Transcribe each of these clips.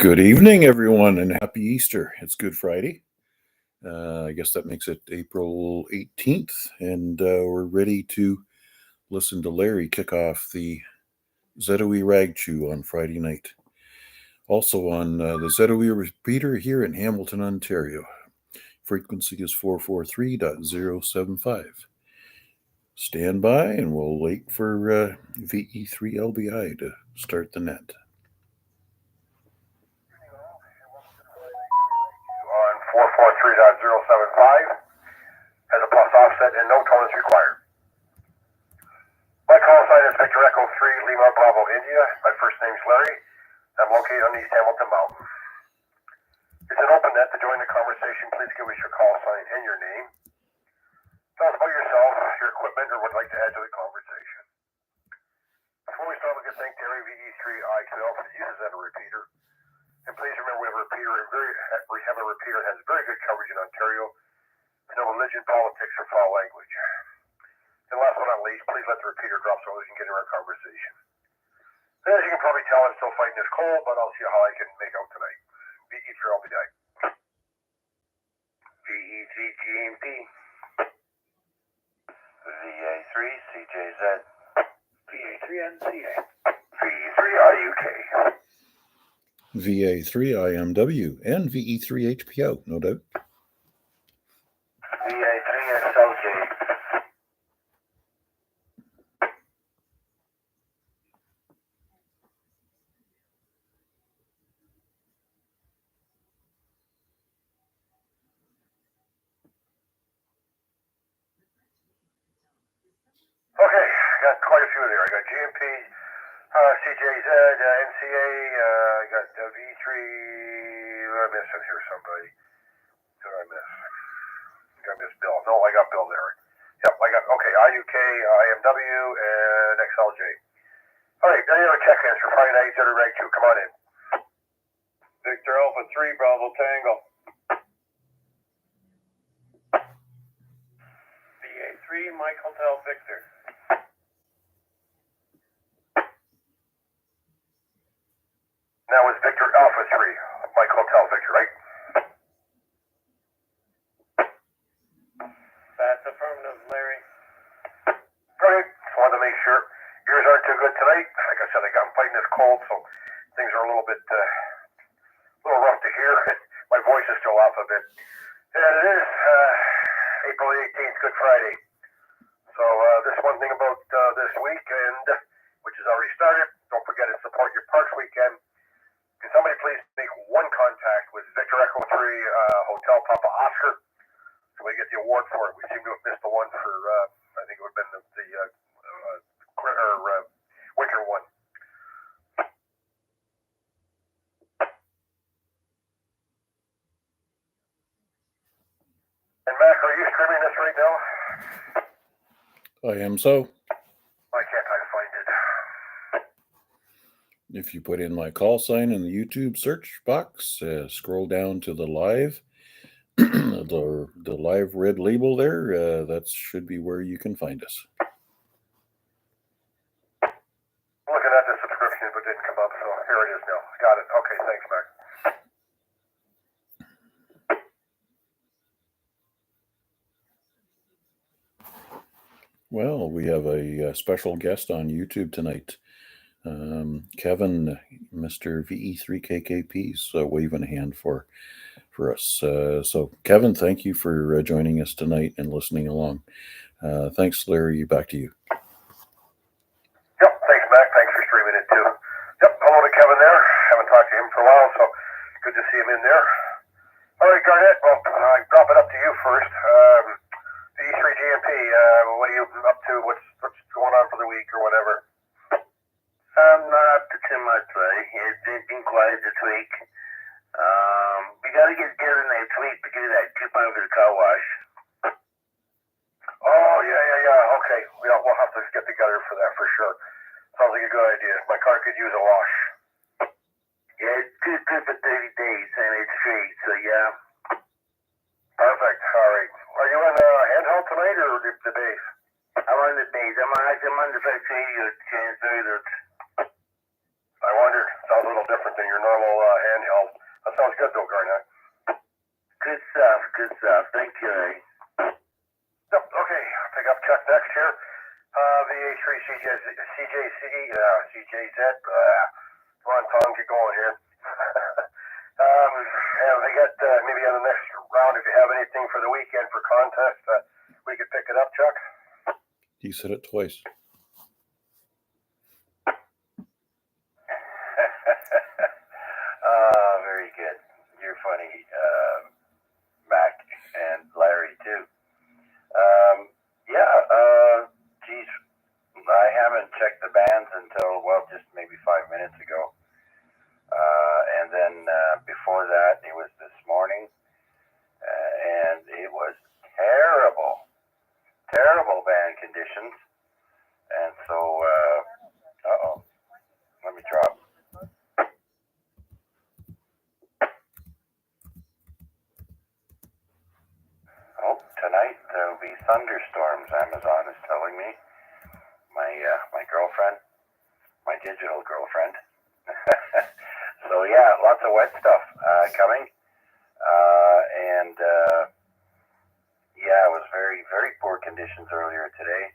Good evening, everyone, and happy Easter. It's Good Friday. I guess that makes it April 18th, and we're ready to listen to Larry kick off the ZOE Ragchew on Friday night. Also on the ZOE repeater here in Hamilton, Ontario. Frequency is 443.075. Stand by, and we'll wait for VA3LBI to start the net. On 443.075 has a plus offset and no tone is required. My call sign is Victor Echo 3 Lima Bravo India. My first name's Larry. I'm located on East Hamilton Mountain. It's an open net. To join the conversation, please give us your call sign and your name. Tell us about yourself, your equipment, or what you'd like to add to the conversation. Before we start, we can thank Terry VA3IMW for the uses of a repeater. And please remember, we have a repeater that has very good coverage in Ontario. There's no religion, politics, or foul language. And last but not least, please let the repeater drop so we can get into our conversation. And as you can probably tell, I'm still fighting this cold, but I'll see how I can make out tonight. VE3LBI. VE3GMP. VA3CJZ. VA3NCA. VE3IUK. VA3IMW and VE3HPO, no doubt. VA3SLJ. Okay, got quite a few there. I got GMP, CJZ, NCA, I got V3, I'm missing here somebody. Who did I miss? I think I missed Bill. No, I got Bill there. Yep, I got, okay, IUK, IMW, and XLJ. All right, now you have a check answer. Friday night, ZOE Ragchew, come on in. Victor Alpha 3 Bravo Tango. VA3 Mike Hotel Victor. Now it's Victor Alpha 3, Mike Hotel Victor, right? That's affirmative, Larry. Okay, just wanted to make sure. Ears aren't too good tonight. Like I said, I'm fighting this cold, so things are a little bit, rough to hear. My voice is still off a bit. And it is April 18th, Good Friday. So this one thing about this weekend, which has already started, don't forget to support your Parks weekend. Can somebody please make one contact with Victor Echo 3 Hotel Papa Oscar so we get the award for it? We seem to have missed the one for, I think it would have been the winter one. And Mac, are you streaming this right now? I am so. Why can't I find it? If you put in my call sign in the YouTube search box, scroll down to the live, the live red label there, that should be where you can find us. Looking at the subscription, but didn't come up, so here it is now. Got it. Okay, thanks, Mac. Well, we have a special guest on YouTube tonight. Kevin, Mr. VE3KKP, is waving a hand for us. So, Kevin, thank you for joining us tonight and listening along. Thanks, Larry. Back to you. Yep, thanks, Mac. Thanks for streaming it, too. Yep, hello to Kevin there. Haven't talked to him for a while, so good to see him in there. All right, Garnett, well, I'll drop it up to you first. The E3GMP, what are you up to? What's going on for the week or whatever? Not up to too much, Larry. It's been quiet this week. We gotta get together next week to get that coupon for the car wash. Oh, yeah. Okay. We'll have to get together for that for sure. Sounds like a good idea. My car could use a wash. Yeah, it's good for 30 days and it's free, so yeah. Perfect. All right. Are you on handheld tonight or the base? I'm on the base. I'm on the first radio transfer. I wondered. Sounds a little different than your normal handheld. That sounds good though, Garnett. Good stuff, good stuff. Thank you, Larry. Yep, okay, I'll pick up Chuck next here. VA3CJZ. Come on, Tom, get going here. And we got maybe on the next round, if you have anything for the weekend for contest, we could pick it up, Chuck. You said it twice. Very good. You're funny, Mac and Larry too. Geez, I haven't checked the bands until, well, just maybe 5 minutes ago. And then before that, it was this morning, and it was terrible band conditions. And so, let me drop. Oh, tonight there'll be thunderstorms, Amazon is telling me. My girlfriend, my digital girlfriend. So yeah, lots of wet stuff coming. It was very poor conditions earlier today.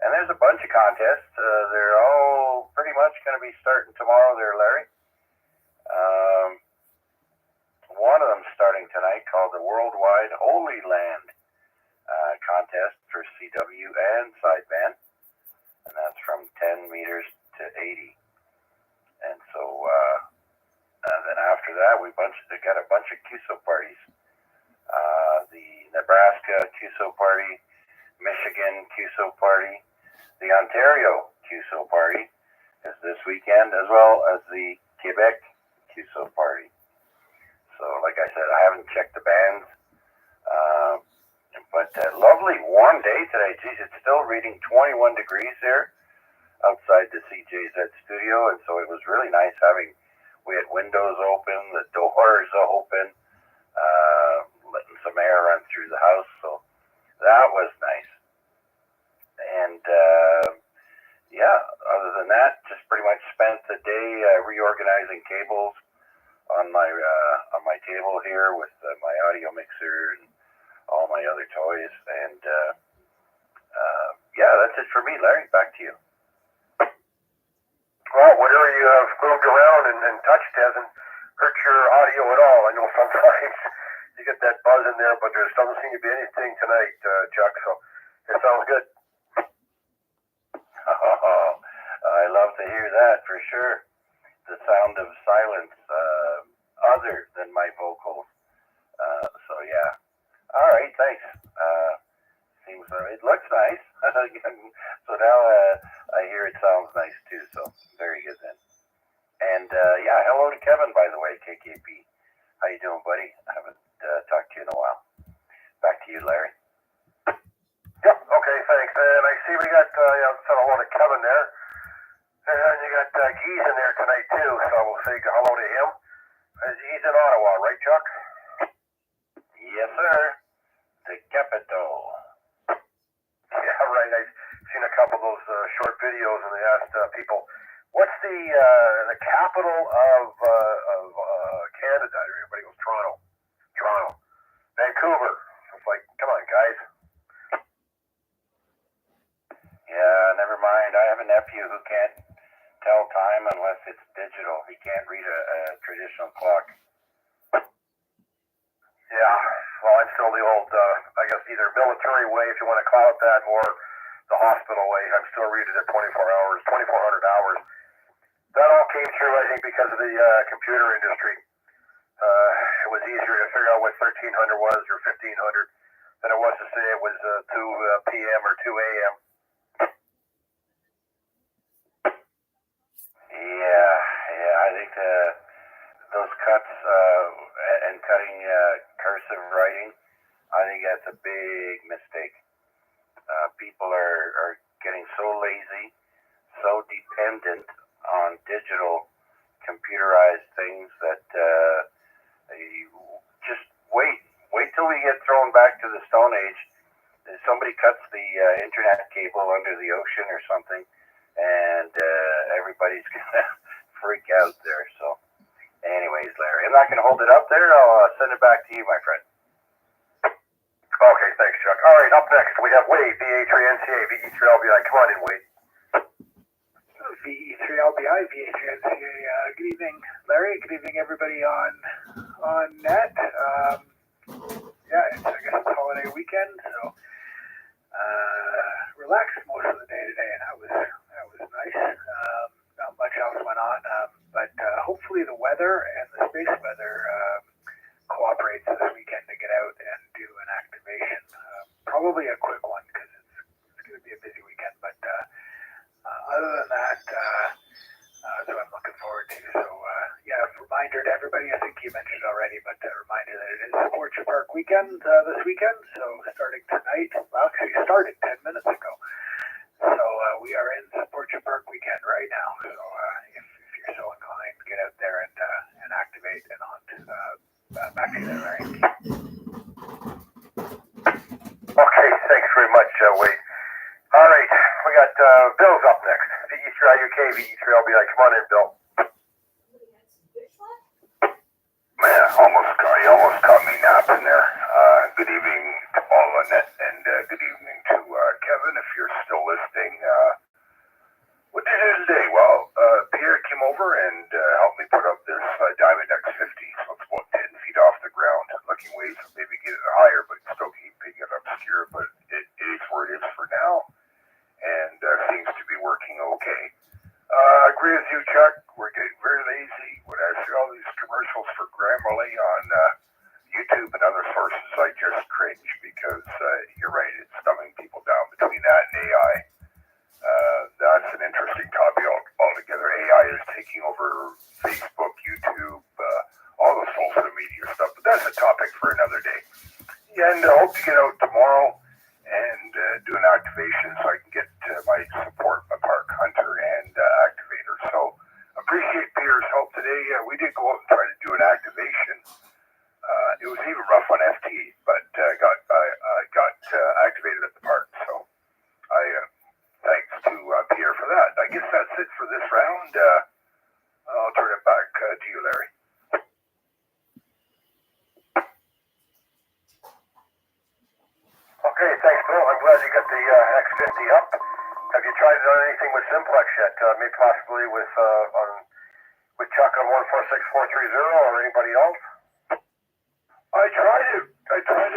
And there's a bunch of contests. They're all pretty much going to be starting tomorrow there, Larry. One of them starting tonight called the Worldwide Holy Land contest for CW and sideband. And that's from 10 meters to 80. And so then after that, we got a bunch of QSO parties. The Nebraska QSO party, Michigan QSO party, the Ontario QSO party is this weekend, as well as the Quebec QSO party. So, like I said, I haven't checked the bands, but lovely warm day today. Geez, it's still reading 21 degrees there outside the CJZ studio, and so it was really nice we had windows open, the doors open, letting some air run through the house, so that was nice. And other than that, just pretty much spent the day reorganizing cables on my table here with my audio mixer and all my other toys. And that's it for me, Larry. Back to you. Well, whatever you have moved around and touched hasn't hurt your audio at all. I know sometimes you get that buzz in there, but there doesn't seem to be anything tonight, Chuck, so it sounds good. Oh, I love to hear that for sure. The sound of silence other than my vocals. So yeah. All right, thanks. Seems it looks nice. So now I hear it sounds nice too. So very good then. And hello to Kevin, by the way, KKP. How you doing, buddy? I haven't talked to you in a while. Back to you, Larry. Yep. Okay. Thanks. And I see we got said hello to Kevin there, and you got Geese in there tonight too. So we'll say hello to him. He's in Ottawa, right, Chuck? Yes, sir. The capital. Yeah, right. I've seen a couple of those short videos, and they asked people, "What's the capital of Canada?" Everybody goes Toronto, Vancouver. It's like, come on, guys. Yeah, never mind. I have a nephew who can't tell time unless it's digital. He can't read a traditional clock. Yeah, well, I'm still the old, I guess either military way, if you want to call it that, or the hospital way. I'm still reading at 24 hours, 2,400 hours. That all came through, I think, because of the computer industry. It was easier to figure out what 1300 was or 1500 than it was to say it was 2 p.m. or 2 a.m. Yeah, I think those cuts and cutting cursive writing, I think that's a big mistake. People are getting so lazy, so dependent on digital computerized things that you just wait till we get thrown back to the Stone Age. Somebody cuts the internet cable under the ocean or something, and everybody's gonna freak out there. So Anyways, Larry, I'm not going to hold it up there. I'll send it back to you, my friend. Okay, thanks, Chuck. All right, up next we have Wade, VA3NCA, VE3LBI. Come on in, Wade. VE3LBI, VA3NCA. Good evening, Larry. Good evening, everybody on net. Yeah, I guess it's holiday weekend, so relaxed most of the day today, and that was nice. Not much else went on, but hopefully the weather and the space weather cooperates this weekend to get out and do an activation. Probably a quick one because it's going to be a busy weekend, but other than that, that's what I'm looking forward to. So, yeah, reminder to everybody, I think you mentioned already, but a reminder that it is Support Your Park weekend this weekend. So starting tonight, well, actually started 10 minutes ago. So we are in Support Your Park weekend right now. So if you're so inclined, get out there and activate and on. Back to you there, Larry. Okay, thanks very much, Wade. All right, we got Bill's up next. VE3IUK, VE3LBI. Come on in, Bill. Man, you almost caught me napping there. Good evening to all Annette, and good evening to Kevin, if you're still listening. What did you do today? Well, Pierre came over and helped me put up this Diamond X50, so it's about 10 feet off the ground. Looking ways to maybe get it higher, but still keeping it obscure, but it is where it is for now, and seems to be working okay. I agree with you, Chuck. We're getting very lazy. When I see all these commercials for Grammarly on YouTube and other sources, I just cringe because you're right, it's dumbing people down. Between that and AI, that's an interesting topic altogether. AI is taking over Facebook, YouTube, all the social media stuff, but that's a topic for another day. And I hope to get out tomorrow and do an activation so I can get my support, my park hunter and activator. So appreciate Peter's help today. We did go out and try to do an activation. It was even rough on FT, but got activated at the park. So thanks to Peter for that. I guess that's it for this round. I'll turn it back to you, Larry. Okay, thanks, Bill. I'm glad you got the X50 up. Have you tried it on anything with Simplex yet? Maybe possibly with Chuck on 146430 or anybody else? I tried it. With Chris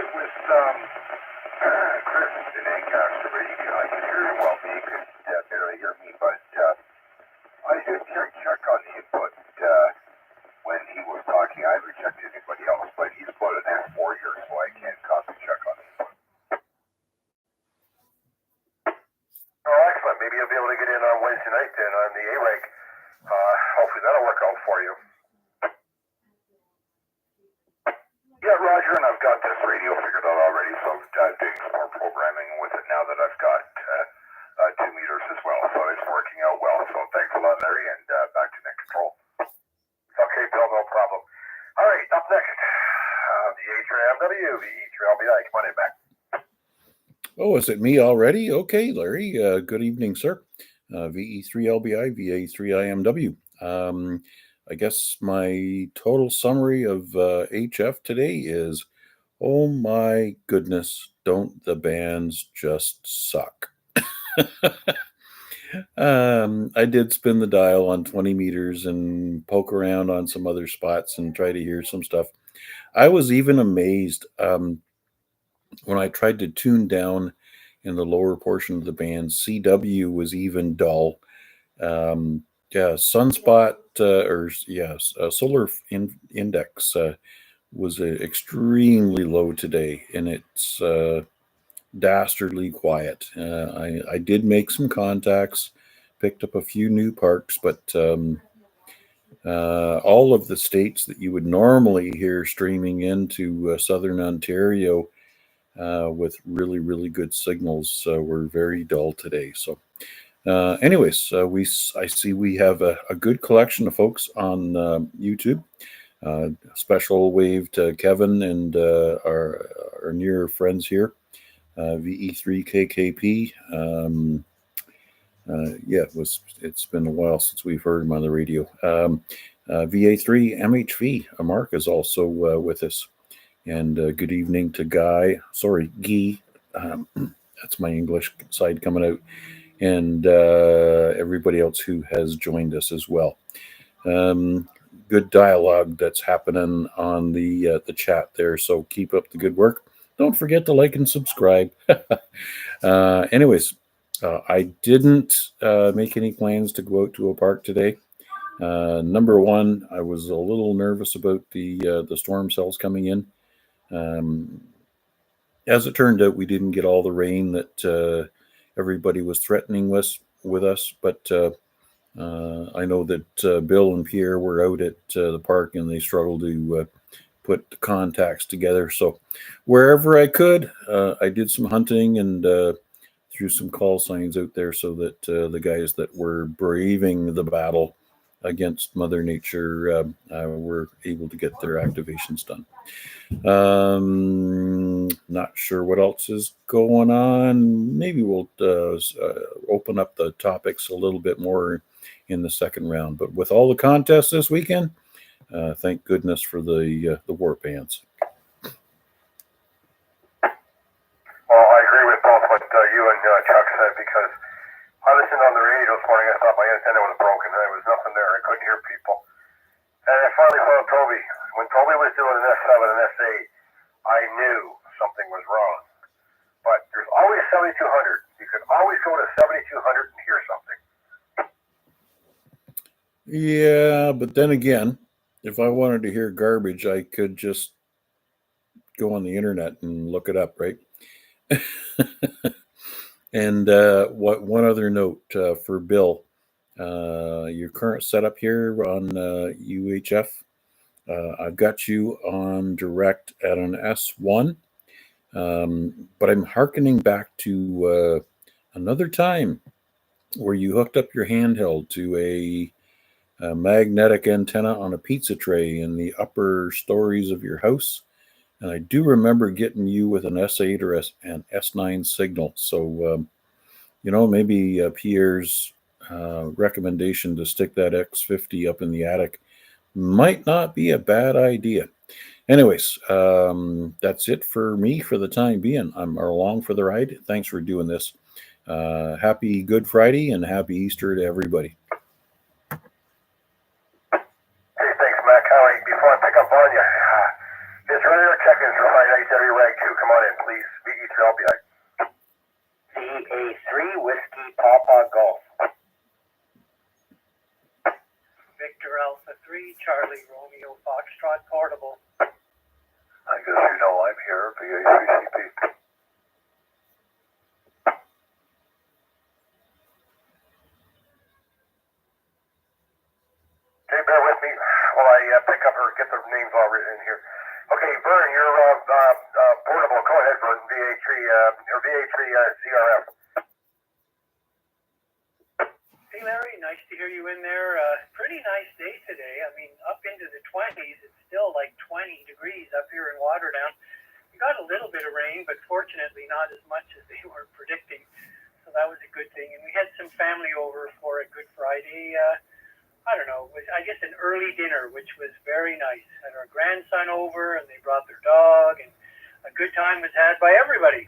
in Ancaster, but I can hear him well. He could barely hear me, but I did check on the input when he was talking. I haven't checked anybody else, but he's put an F4 here, so I can't copy check on the input. Oh, excellent. Maybe you'll be able to get in on Wednesday night then on the A-Rag. Hopefully that'll work out for you. Yeah, Roger, and I've got this radio figured out already, so I'm doing some more programming with it now that I've got 2 meters as well, so it's working out well. So thanks a lot, Larry, and back to net control. Okay, Bill, no problem. All right, up next, VA3IMW, VE3LBI. Come on in, back. Oh, is it me already? Okay, Larry. Good evening, sir. VE3LBI, VA3IMW. I guess my total summary of HF today is, oh my goodness, don't the bands just suck? I did spin the dial on 20 meters and poke around on some other spots and try to hear some stuff. I was even amazed when I tried to tune down in the lower portion of the band. CW was even dull. Sunspot solar index was extremely low today, and it's dastardly quiet. I did make some contacts, picked up a few new parks, but all of the states that you would normally hear streaming into southern Ontario with really, really good signals were very dull today. So I see we have a good collection of folks on YouTube. Special wave to Kevin and our near friends here, VE3KKP. It's been a while since we've heard him on the radio. VA3MHV, Mark, is also with us. And good evening to Guy. Sorry, Guy. That's my English side coming out. And everybody else who has joined us as well. Good dialogue that's happening on the chat there. So keep up the good work. Don't forget to like and subscribe. Anyways, I didn't make any plans to go out to a park today. Number one, I was a little nervous about the storm cells coming in. As it turned out, we didn't get all the rain that everybody was threatening with us, but I know that Bill and Pierre were out at the park and they struggled to put the contacts together. So wherever I could, I did some hunting and threw some call signs out there so that the guys that were braving the battle against Mother Nature were able to get their activations done. Not sure what else is going on. Maybe we'll open up the topics a little bit more in the second round. But with all the contests this weekend, thank goodness for the war pants. Well, I agree with both what you and Chuck said, because I listened on the radio this morning. I thought my antenna was broken. There was nothing there. I couldn't hear people. And I finally found Toby. When Toby was doing an S7 and S8, I knew something was wrong. But there's always 7200. You could always go to 7200 and hear something. Yeah, but then again, if I wanted to hear garbage, I could just go on the internet and look it up, right? And one other note for Bill, your current setup here on UHF, I've got you on direct at an S1, but I'm hearkening back to another time where you hooked up your handheld to a magnetic antenna on a pizza tray in the upper stories of your house. And I do remember getting you with an S8 or an S9 signal. So, maybe Pierre's recommendation to stick that X50 up in the attic might not be a bad idea. Anyways, that's it for me for the time being. I'm along for the ride. Thanks for doing this. Happy Good Friday and happy Easter to everybody. Before I pick up on you, this earlier check-ins for Friday night every Ragchew. Come on in, please. VA3IMW VA3 Whiskey Papa Golf. Victor Alpha 3, Charlie Romeo Foxtrot Portable. I guess you know I'm here, VA3CP. Okay, bear with me while I pick up or get the names all written in here. Okay, Vern, you're portable. Go ahead, Vern. VA3 or VA3 CRF. Hey Larry, nice to hear you in there. Pretty nice day today. I mean, up into the 20s. It's still like 20 degrees up here in Waterdown. We got a little bit of rain, but fortunately not as much as they were predicting. So that was a good thing. And we had some family over for a Good Friday. I don't know, I guess an early dinner, which was very nice. Had our grandson over, and they brought their dog, and a good time was had by everybody.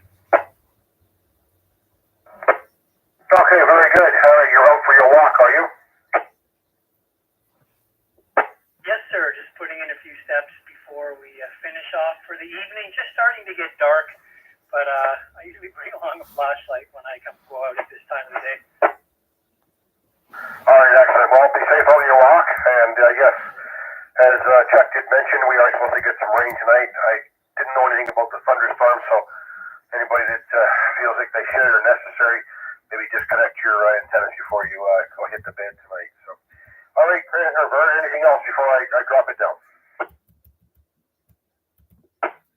Okay, very good. You're out for your walk, are you? Yes, sir. Just putting in a few steps before we finish off for the evening. Just starting to get dark, but I usually bring along a flashlight when I go out at this time of the day. All right, excellent. Well, be safe on your walk. And yes, as Chuck did mention, we are supposed to get some rain tonight. I didn't know anything about the thunderstorm, so anybody that feels like they should or necessary, maybe disconnect your antennas before you go hit the bed tonight. So, all right, Vern, anything else before I drop it down?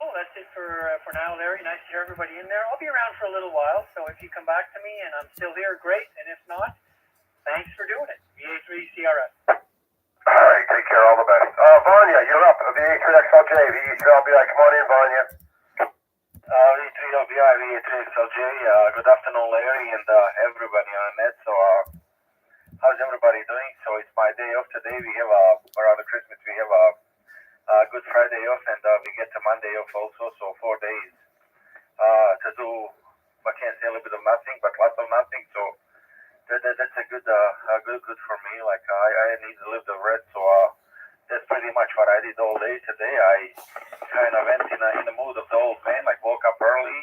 Oh, that's it for now, Larry. Nice to hear everybody in there. I'll be around for a little while, so if you come back to me and I'm still here, great. And if not, thanks for doing it. VA3CRF. All right, take care. All the best. Vanya, you're up. VA3XLJ, VA3LBI. Come on in, Vanya. VA3LBI, VA3XLJ. Good afternoon, Larry, and everybody on net. So, how's everybody doing? So, it's my day off today. We have around Christmas we have Good Friday off, and we get a Monday off also, so 4 days to do, I can't say a little bit of nothing, but lots of nothing, so that's a good for me. Like, I need to live the rest, so that's pretty much what I did all day today. I kind of went in the mood of the old man, like woke up early,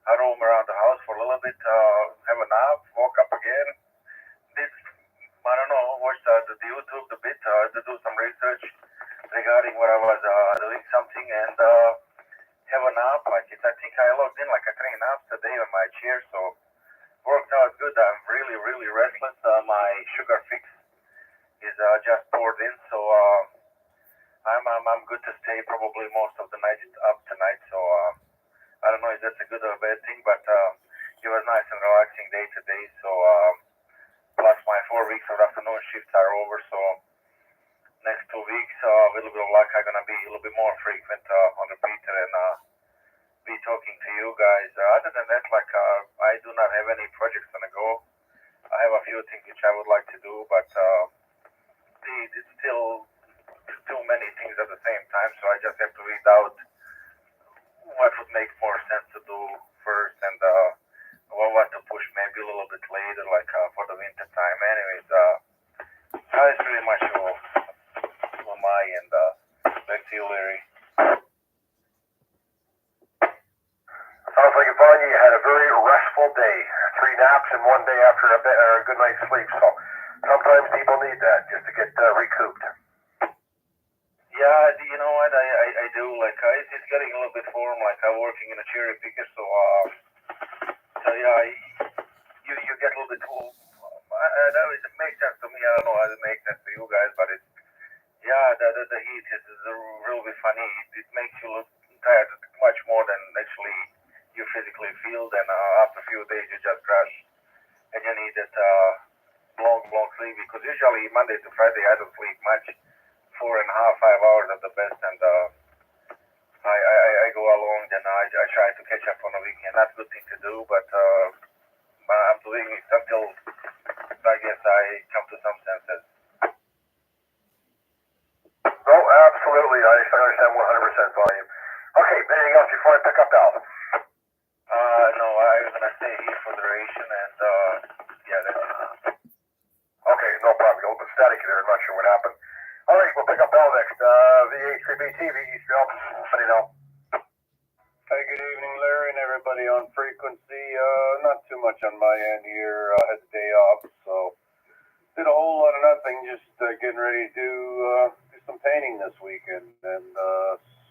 I roam around the house for a little bit, have a nap, woke up again, did, I don't know, watched the YouTube a bit, to do some research regarding what I was doing something, and have a nap. Like I think I logged in like a 3 naps a day on my chair, so worked out good. I'm really, really restless. My sugar fix is just poured in, so I'm good to stay probably most of the night up tonight. So I don't know if that's a good or a bad thing, but it was nice and relaxing day today. So plus my 4 weeks of afternoon shifts are over, so next 2 weeks, with a little bit of luck, I'm gonna be a little bit more frequent on the repeater and be talking to you guys. Other than that, like I do not have any projects on the go. I have a few things which I would like to do, but it's still too many things at the same time. So I just have to read out what would make more sense to do first, and what to push maybe a little bit later, like for the winter time. Anyways, that's pretty much all my end. Back to you, Larry. Sounds like, Yvonne, you had a very restful day. 3 naps and 1 day after a good night's sleep. So sometimes people need that just to get recouped. Yeah, you know what? I do. Like, it's getting a little bit warm. Like, I'm working in a cherry picker, so yeah, you get a little bit too. It makes sense to me. I don't know how it makes sense to you guys, but it's, yeah, the heat is really funny. It makes you look tired much more than actually you physically feel. Then after a few days you just crash, and you need that long sleep, because usually Monday to Friday I don't sleep much, 4.5, 5 hours at the best, and I go along, then I try to catch up on the weekend. Not a good thing to do, but I'm doing it until I guess I come to some senses. No, absolutely. I understand 100% volume. Okay, anything else before I pick up Al? No, I'm gonna stay here for the duration, and yeah, that's Okay, no problem. A little bit static there. I'm not sure what happened. All right, we'll pick up Al next. VA3BT, VE3L. Funny now. Hey, good evening, Larry, and everybody on frequency. Not too much on my end here. Had the day off, so did a whole lot of nothing. Just getting ready to do some painting this weekend, and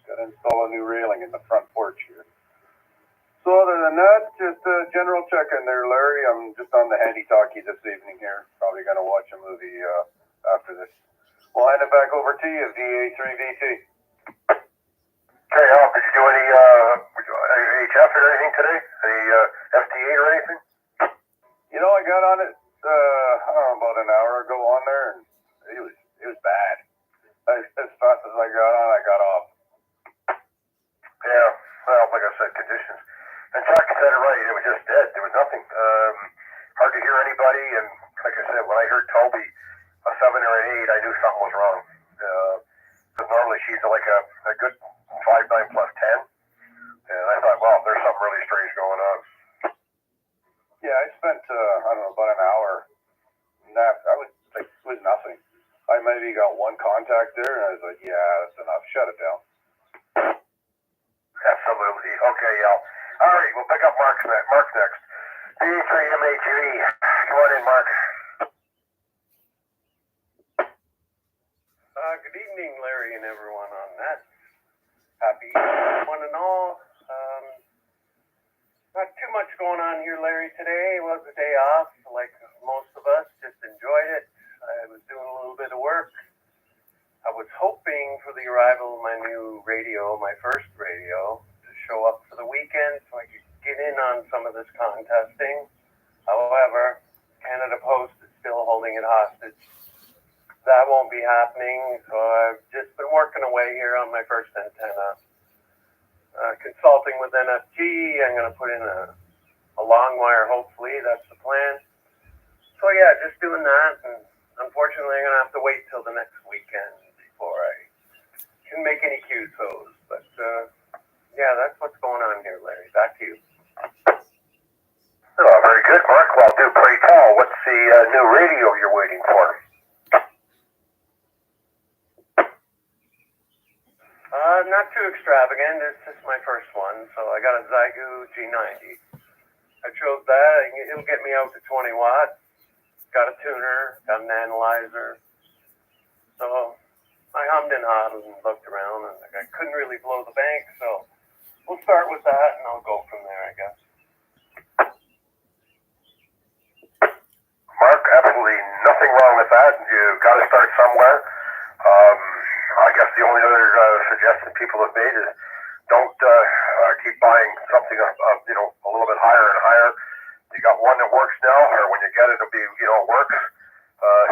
got to install a new railing in the front porch here. So other than that, just a general check-in there, Larry. I'm just on the handy-talkie this evening here. Probably going to watch a movie after this. We'll hand it back over to you, VA3VT. Okay, Al, did you do any HF or anything today? Any FTA or anything? You know, I got on it, I don't know, about an hour ago on there, and it was bad. As fast as I got on, I got off. Yeah, well, like I said, conditions. And Chuck said it right, it was just dead. There was nothing. Hard to hear anybody, and like I said, when I heard Toby, a 7 or an 8, I knew something was wrong. Because normally she's like a good 5, 9 plus 10. And I thought, wow, there's something really strange going on. Yeah, I spent, I don't know, about an hour. I was like, it was nothing. I maybe got one contact there, and I was like, yeah, that's enough. Shut it down. Absolutely. Okay, Al. All right, we'll pick up Mark next. VA3MHE. Come on in, Mark. Good evening, Larry, and everyone on that. Happy one and all. Not too much going on here, Larry, today. It was a day off, like most of us. Just enjoyed it. I was doing a little bit of work. I was hoping for the arrival of my new radio, my first radio, to show up for the weekend so I could get in on some of this contesting. However, Canada Post is still holding it hostage. That won't be happening, so I've just been working away here on my first antenna. Consulting with NFG, I'm going to put in a long wire, hopefully, that's the plan. So yeah, just doing that, and unfortunately I'm going to have to wait till the next weekend before I can make any QSOs. But yeah, that's what's going on here, Larry. Back to you. Oh, very good, Mark. Well, do pray tell. What's the new radio you're waiting for? Not too extravagant. It's just my first one, so I got a Zygu G90. I chose that. It'll get me out to 20 watts. Got a tuner, got an analyzer. So I hummed and hawed and looked around, and I couldn't really blow the bank, so we'll start with that, and I'll go from there, I guess. Mark, absolutely nothing wrong with that. You got to start somewhere. I guess the only other suggestion people have made is don't keep buying something a little bit higher and higher. You got one that works now, or when you get it, it'll be works.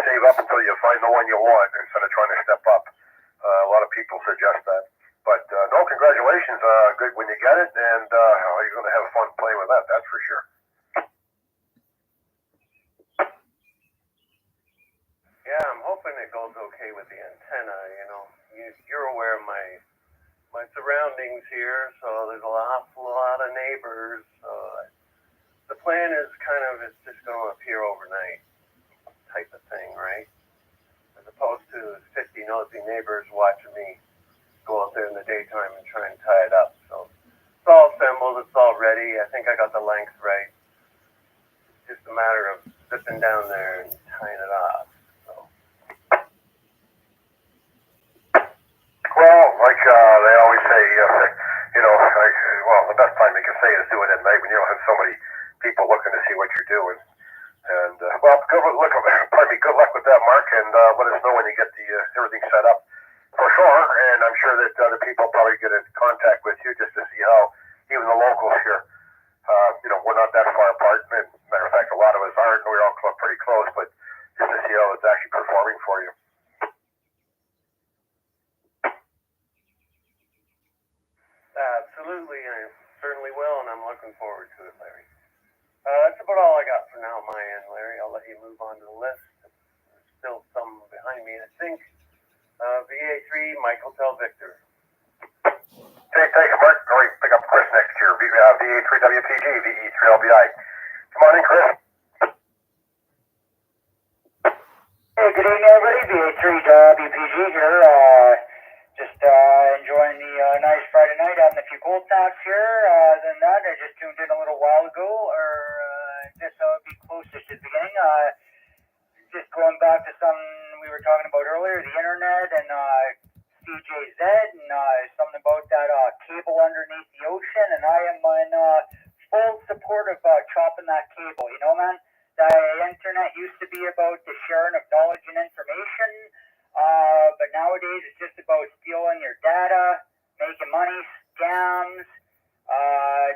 Save up until you find the one you want instead of trying to step up. A lot of people suggest that, but no, congratulations. Good when you get it, and you're going to have fun playing with that. That's for sure. Yeah, I'm hoping it goes okay with the antenna. You're aware of my surroundings here, so there's a lot of neighbors. The plan is it's just going to appear overnight type of thing, right? As opposed to 50 nosy neighbors watching me go out there in the daytime and try and tie it up. So it's all assembled, it's all ready. I think I got the length right. It's just a matter of zipping down there and tying it off. Well, like they always say, the best time they can say is do it at night when you don't have so many people looking to see what you're doing. And good luck with that, Mark, and let us know when you get the everything set up for sure. And I'm sure that other people probably get in contact with you just to see how even the locals here. We're not that far apart. And matter of fact, a lot of us aren't. We're all pretty close, but just to see how it's actually performing for you. Absolutely, I certainly will, and I'm looking forward to it, Larry. That's about all I got for now on my end, Larry. I'll let you move on to the list. There's still some behind me, I think. VA3, Michael Tell Victor. Okay, thanks, Mark. All right, pick up Chris next year. VA3WPG, VE3LBI. Come on in, Chris. Hey, good evening, everybody. VA3WPG here. Just enjoying the nice Friday night, having a few cold packs here. Other than that, I just tuned in a little while ago, or just thought it would be closest to the beginning. Just going back to something we were talking about earlier, the internet and CJZ, and something about that cable underneath the ocean, and I am in full support of chopping that cable. Man, the internet used to be about the sharing of knowledge and information. But nowadays it's just about stealing your data, making money, scams.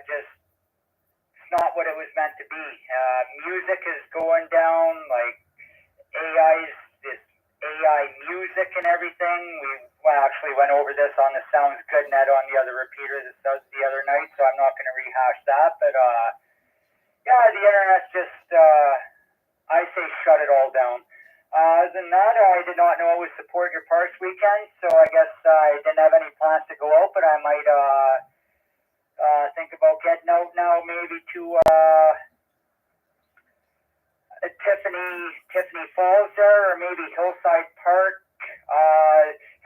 It's not what it was meant to be. Music is going down, like this AI music and everything. We actually went over this on the Sounds Good Net on the other repeater the other night, so I'm not going to rehash that. But yeah, the internet's just, I say shut it all down. Other than that, I did not know it was Support Your Parks weekend, so I guess I didn't have any plans to go out, but I might think about getting out now, maybe to Tiffany Falls there, or maybe Hillside Park.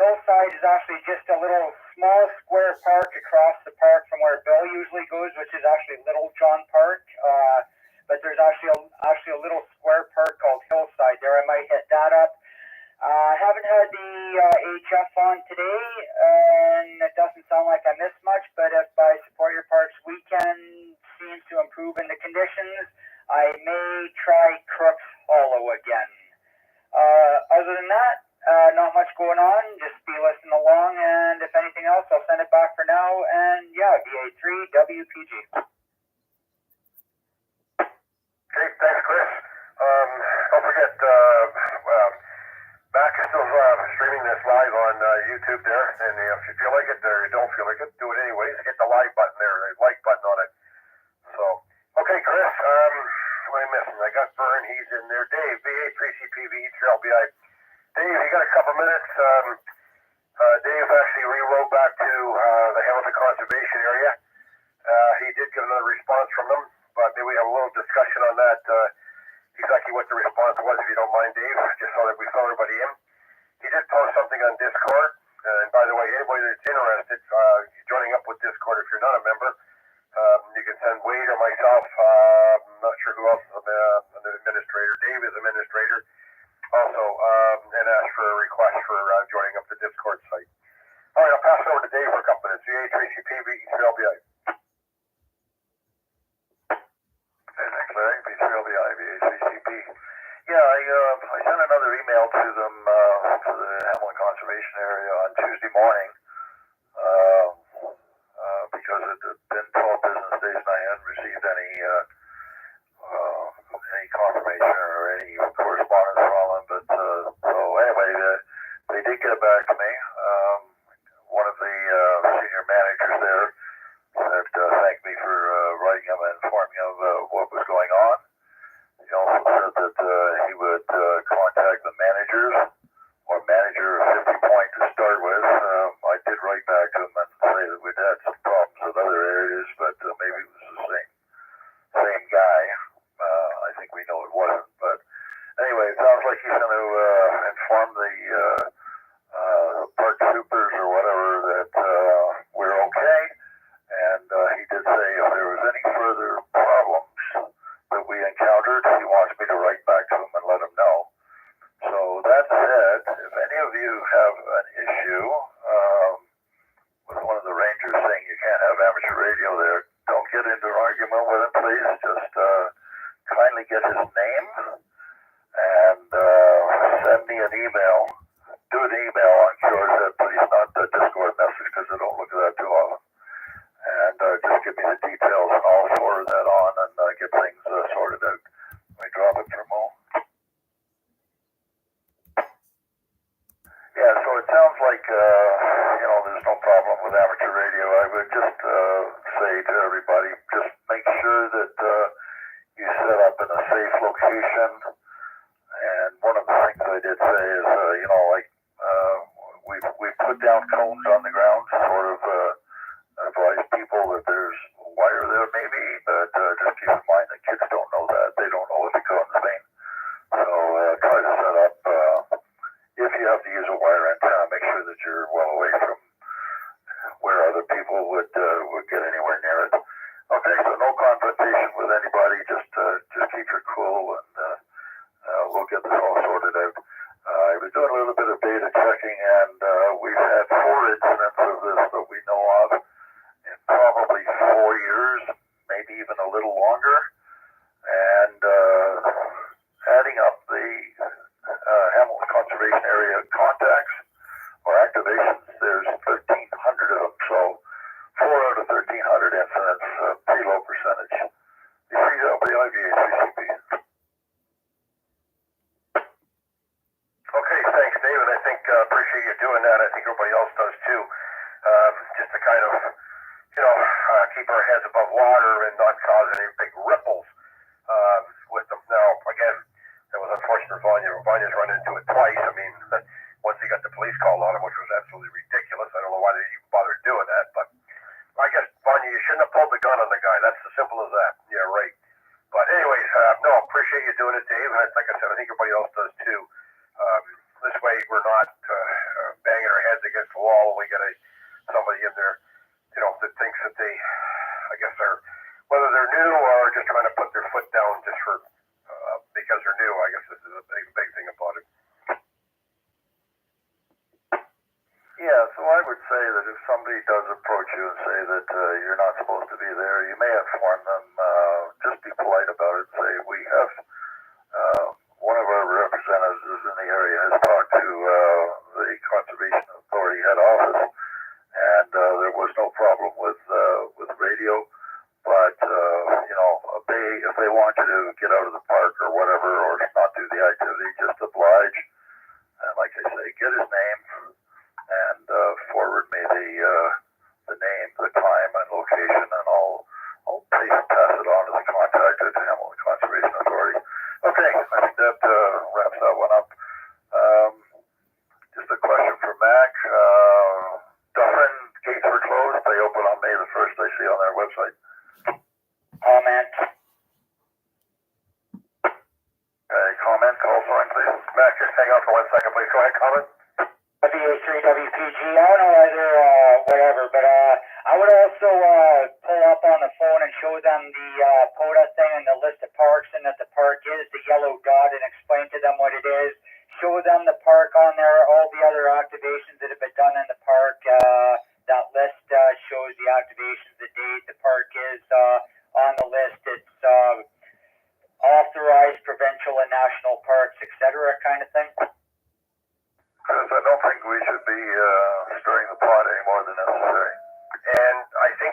Hillside is actually just a little small square park across the park from where Bill usually goes, which is actually Little John Park. But there's actually a little square park called Hillside there. I might hit that up. I haven't had the HF on today, and it doesn't sound like I missed much, but if by Support Your Parks weekend seems to improve in the conditions, I may try Crooks Hollow again. Other than that, not much going on. Just be listening along, and if anything else, I'll send it back for now. And yeah, VA3WPG. Okay, thanks, Chris. Don't forget, Mac is still streaming this live on YouTube there, and if you feel like it or you don't feel like it, do it anyways. Hit the live button there, the like button on it. So, okay, Chris, what am I missing? I got Vern, he's in there. Dave, VA3CP, VE3LBI. Dave, you got a couple minutes? Dave actually rewrote back to the Hamilton Conservation Area. He did get another response from them, but maybe we have a little discussion on that, exactly what the response was, if you don't mind, Dave, just so that we fill everybody in. He did post something on Discord, and by the way, anybody that's interested, joining up with Discord if you're not a member, you can send Wade or myself, I'm not sure who else is an administrator, Dave is administrator, also, and ask for a request for joining up the Discord site. All right, I'll pass it over to Dave for a couple minutes. VA3CP, VA3LBI. Thanks, Larry. VA3LBI, VA3CP. Yeah, I sent another email to them, to the Hamilton Conservation Area on Tuesday morning, because it had been 12 business days and I hadn't received any confirmation or any correspondence from them. But so anyway, they did get back to me. One of the senior managers there said thanked me for writing him and informing him of what was going on. He also said that he would contact the managers or manager of 50 Point to start with. I did write back to him and say that we'd had some problems with other areas, but maybe it was the same guy. I think we know it wasn't, but anyway, it sounds like he's going to inform the park supers or whatever that we're okay. And he did say if there was any further problems that we encountered, he wants me to write back to him and let him know. So that said, if any of you have an issue with one of the rangers saying you can't have amateur radio there, don't get into an argument with him, please. Just kindly get his name and send me an email. Do an email on QRZ, please, not the Discord message, because I don't look at that too often. And just give me the details and I'll forward that on and get things sorted out. Let me drop it for a moment. Yeah, so it sounds like, there's no problem with amateur radio. I would just say to everybody, just make sure that you set up in a safe location. And one of the things I did say is, we've put down cones on the ground to sort of advise people that there's wire there maybe, but just keep in mind that kids don't know that. They don't know what the cones mean. So try to set up, if you have to use a wire antenna, make sure that you're well away from where other people would get anywhere near it. Okay, so no confrontation with anybody, just keep your cool and we'll get this all sorted out. I was doing a little bit of data checking and we've had 4 incidents of this that we know of in probably 4 years, maybe even a little longer. And adding up the Hamilton Conservation Area contacts or activations, there's 1,300 of them. So 4 out of 1,300 incidents, pretty low percentage. The VA3CP. Okay, thanks, David. I think appreciate you doing that. I think everybody else does too. Just to kind of, keep our heads above water and not cause any big ripples with them. Now, again, it was unfortunate for Vanya. Vanya's run into it twice. I mean, once he got the police call on him, which was absolutely ridiculous. I don't know why they even bothered doing that, but I guess, Vanya, you shouldn't have pulled the gun on the guy. That's as simple as that. Yeah, right. But anyways, no, appreciate you doing it, Dave. And like I said, I think everybody else does too. This way we're not banging our heads against the wall when we get somebody in there, that thinks that they, I guess, are, whether they're new or just trying to put their foot down just for, because they're new. I guess this is a big thing about it. Yeah, so I would say that if somebody does approach you and say that you're not supposed to be there, you may inform them, just be polite about it, say we have, one of our representatives in the area has talked to the Conservation Authority head office, and there was no problem with radio, but if they want you to get out of the park or whatever, or not do the activity, just oblige. And like I say, get his name and forward me the name, the time, and location, and I'll pass it on to the contact at Hamilton Conservation Authority. Okay, I think that wraps that one up. Just a question for Mac. Mac, just hang on for 1 second, please. Go ahead, comment. VA3WPG, I don't know whether, whatever, but I would also pull up on the phone and show them the POTA thing and the list of parks and that the park is the yellow dot and explain to them what it is. Show them the park on there, all the other activations that have been done in the park. That list shows the activations, the date, the park is on the list. It's authorized provincial and national parks, etc. kind of thing. Chris, I don't think we should be stirring the pot any more than necessary. And I think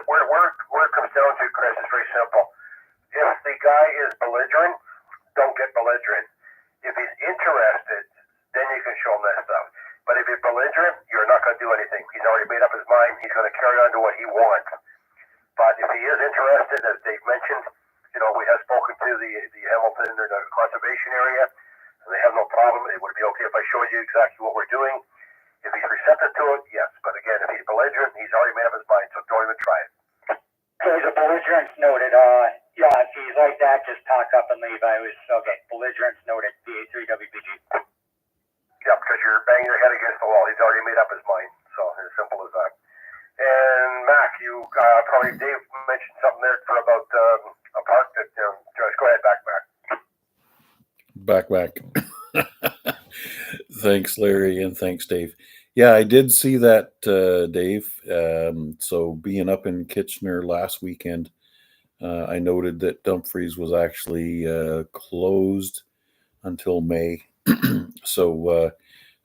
where it comes down to, Chris, is very simple. If the guy is belligerent, don't get belligerent. If he's interested, then you can show him that stuff. But if he's belligerent, you're not going to do anything. He's already made up his mind. He's going to carry on to what he wants. But if he is interested, as Dave mentioned, we have spoken to the Hamilton or the conservation area, and they have no problem. It would be okay if I showed you exactly what we're doing. If he's receptive to it, yes. But again, if he's belligerent, he's already made up his mind, so don't even try it. So the belligerence noted. Yeah, if he's like that, just pack up and leave. I was okay. Belligerence noted. VA3WPG. Yeah, because you're banging your head against the wall. He's already made up his mind. So as simple as that. And Mac, you probably Dave mentioned something there about a park that. Just go ahead, Back. Thanks, Larry, and thanks, Dave. Yeah, I did see that, Dave. So being up in Kitchener last weekend, I noted that Dumfries was actually closed until May. So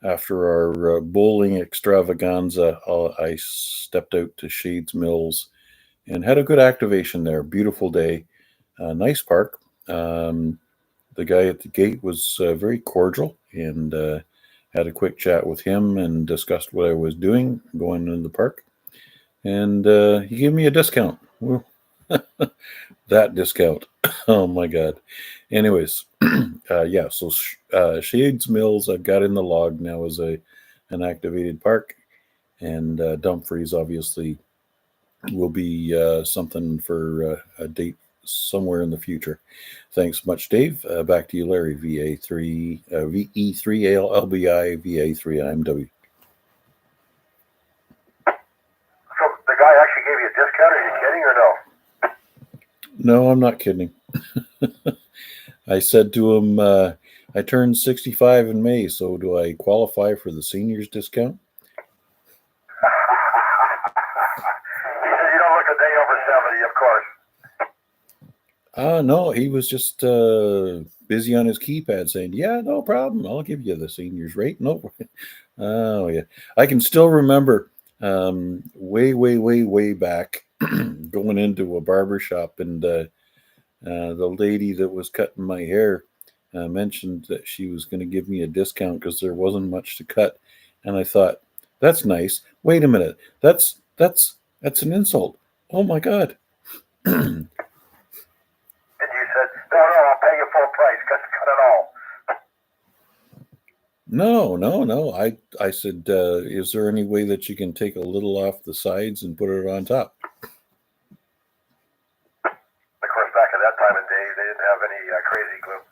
after our bowling extravaganza, I stepped out to Shades Mills and had a good activation there. Beautiful day, nice park. The guy at the gate was very cordial and had a quick chat with him and discussed what I was doing going into the park. And he gave me a discount. Well, that discount. Oh my God. Anyways, yeah, so Shades Mills I've got in the log now as an activated park. And Dumfries obviously will be something for a date somewhere in the future. Thanks much, Dave. Back to you, Larry. VE3LBI VA3IMW. So the guy actually gave you a discount? Are you kidding or no? No, I'm not kidding. I said to him, I turned 65 in May, so do I qualify for the seniors discount? He said you don't look a day over 70, of course. No, he was just busy on his keypad saying, yeah, no problem. I'll give you the seniors rate. No. Oh, yeah. I can still remember way back going into a barber shop, and the lady that was cutting my hair mentioned that she was going to give me a discount because there wasn't much to cut. And I thought, that's nice. Wait a minute. That's an insult. Oh my God. And you said, no, I'll pay you full price. Cut it all. No. I said, is there any way that you can take a little off the sides and put it on top? Of course, back at that time of day, they didn't have any crazy glue.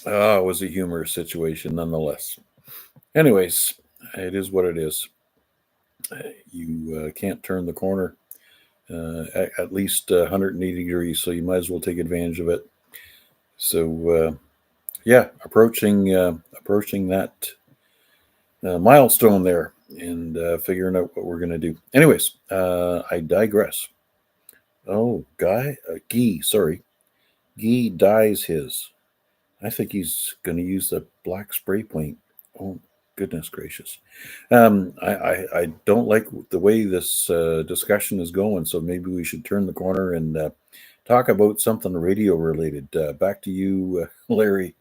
It was a humorous situation nonetheless. Anyways, it is what it is. You can't turn the corner at least 180 degrees, so you might as well take advantage of it. So, yeah, approaching that milestone there and figuring out what we're going to do. Anyways, I digress. Oh, Guy dyes his. I think he's going to use the black spray paint. Oh, goodness gracious. I don't like the way this discussion is going, so maybe we should turn the corner and talk about something radio related. Back to you, Larry.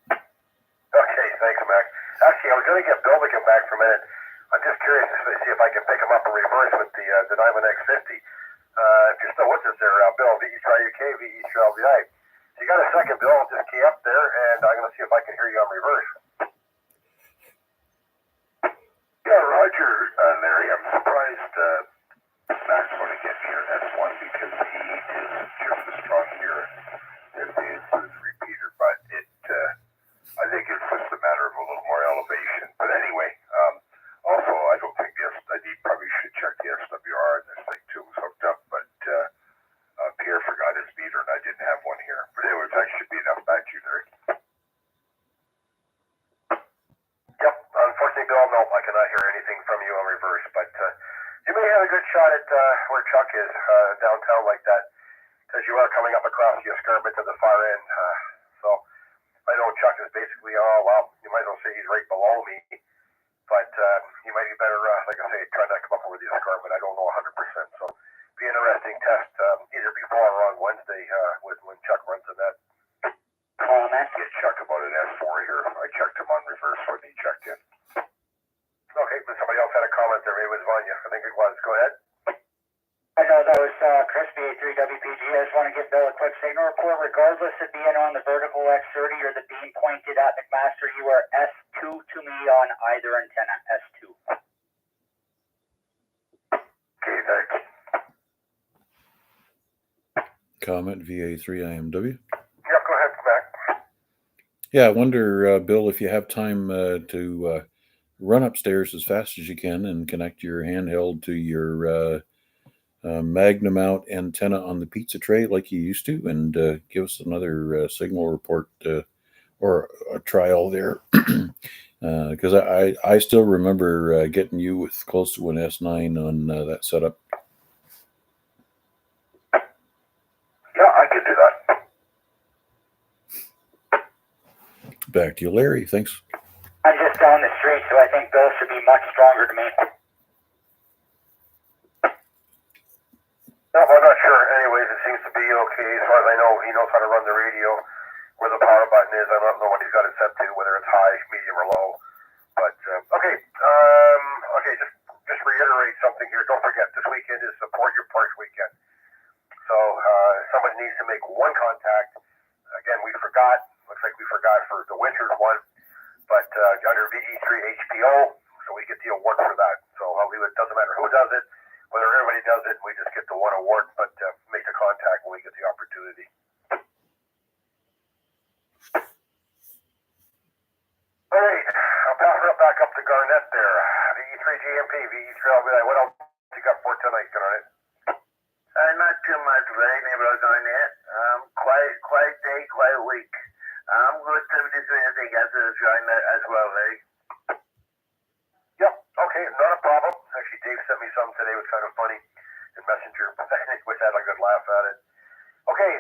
Okay, thanks, Mac. Actually, I was going to get Bill to come back for a minute. I'm just curious to see if I can pick him up in reverse with the Diamond X50. If you're still with us there, Bill, VE3UK, VE3LBI. So you got a second, Bill, just key up there, and I'm going to see if I can hear you on reverse. Yeah, Roger, Larry, I'm surprised Mac's going to get here. That's one, because he Chuck is downtown like that, because you are coming up across the escarpment to the far end. So I know Chuck is basically, you might as well say he's right below me, but he might be better, like I say, trying to come up over the escarpment. I don't know 100%. So be an interesting test either before or on Wednesday when Chuck runs in that. Get Chuck about an S4 here. I checked him on reverse when he checked in. Okay, but somebody else had a comment there. Maybe it was Vanya. I think it was. Go ahead. I know that was Chris, VA3WPG. I just want to give Bill a quick signal report. Regardless of being on the vertical X30 or the beam pointed at McMaster, you are S2 to me on either antenna. S2. Okay, thanks. Comment VA3IMW. Yep, go ahead, Mac. Yeah, I wonder, Bill, if you have time to run upstairs as fast as you can and connect your handheld to your Magnum out antenna on the pizza tray like you used to, and give us another signal report or a trial there. Because I still remember getting you with close to an S9 on that setup. Yeah, I could do that. Back to you, Larry. Thanks. I'm just down the street, so I think Bill should be much stronger to me. No, I'm not sure. Anyways, it seems to be okay. As far as I know, he knows how to run the radio, where the power button is. I don't know what he's got it set to, whether it's high, medium, or low. But, okay. Okay, just reiterate something here. Don't forget, this weekend is Support Your Parks weekend. So, somebody needs to make one contact. Again, we forgot. Looks like we forgot for the winter one. But under VE3 HPO, so we get the award for that. So I'll leave it. Doesn't matter who does it, whether everybody does it, we just get the one award. But make the contact when we get the opportunity. All right, I'll pass it back up to Garnett there. VE3 GMP, VE3. What else you got for tonight, Garnett? Not too much, Ray. Neighbor Garnett. Quiet day, quiet week. I'm good. 73. I think after the join as well, Ray. Yep. Okay, not a problem. Actually, Dave sent me some today. It was kind of funny in Messenger, which had a good laugh at it. Okay,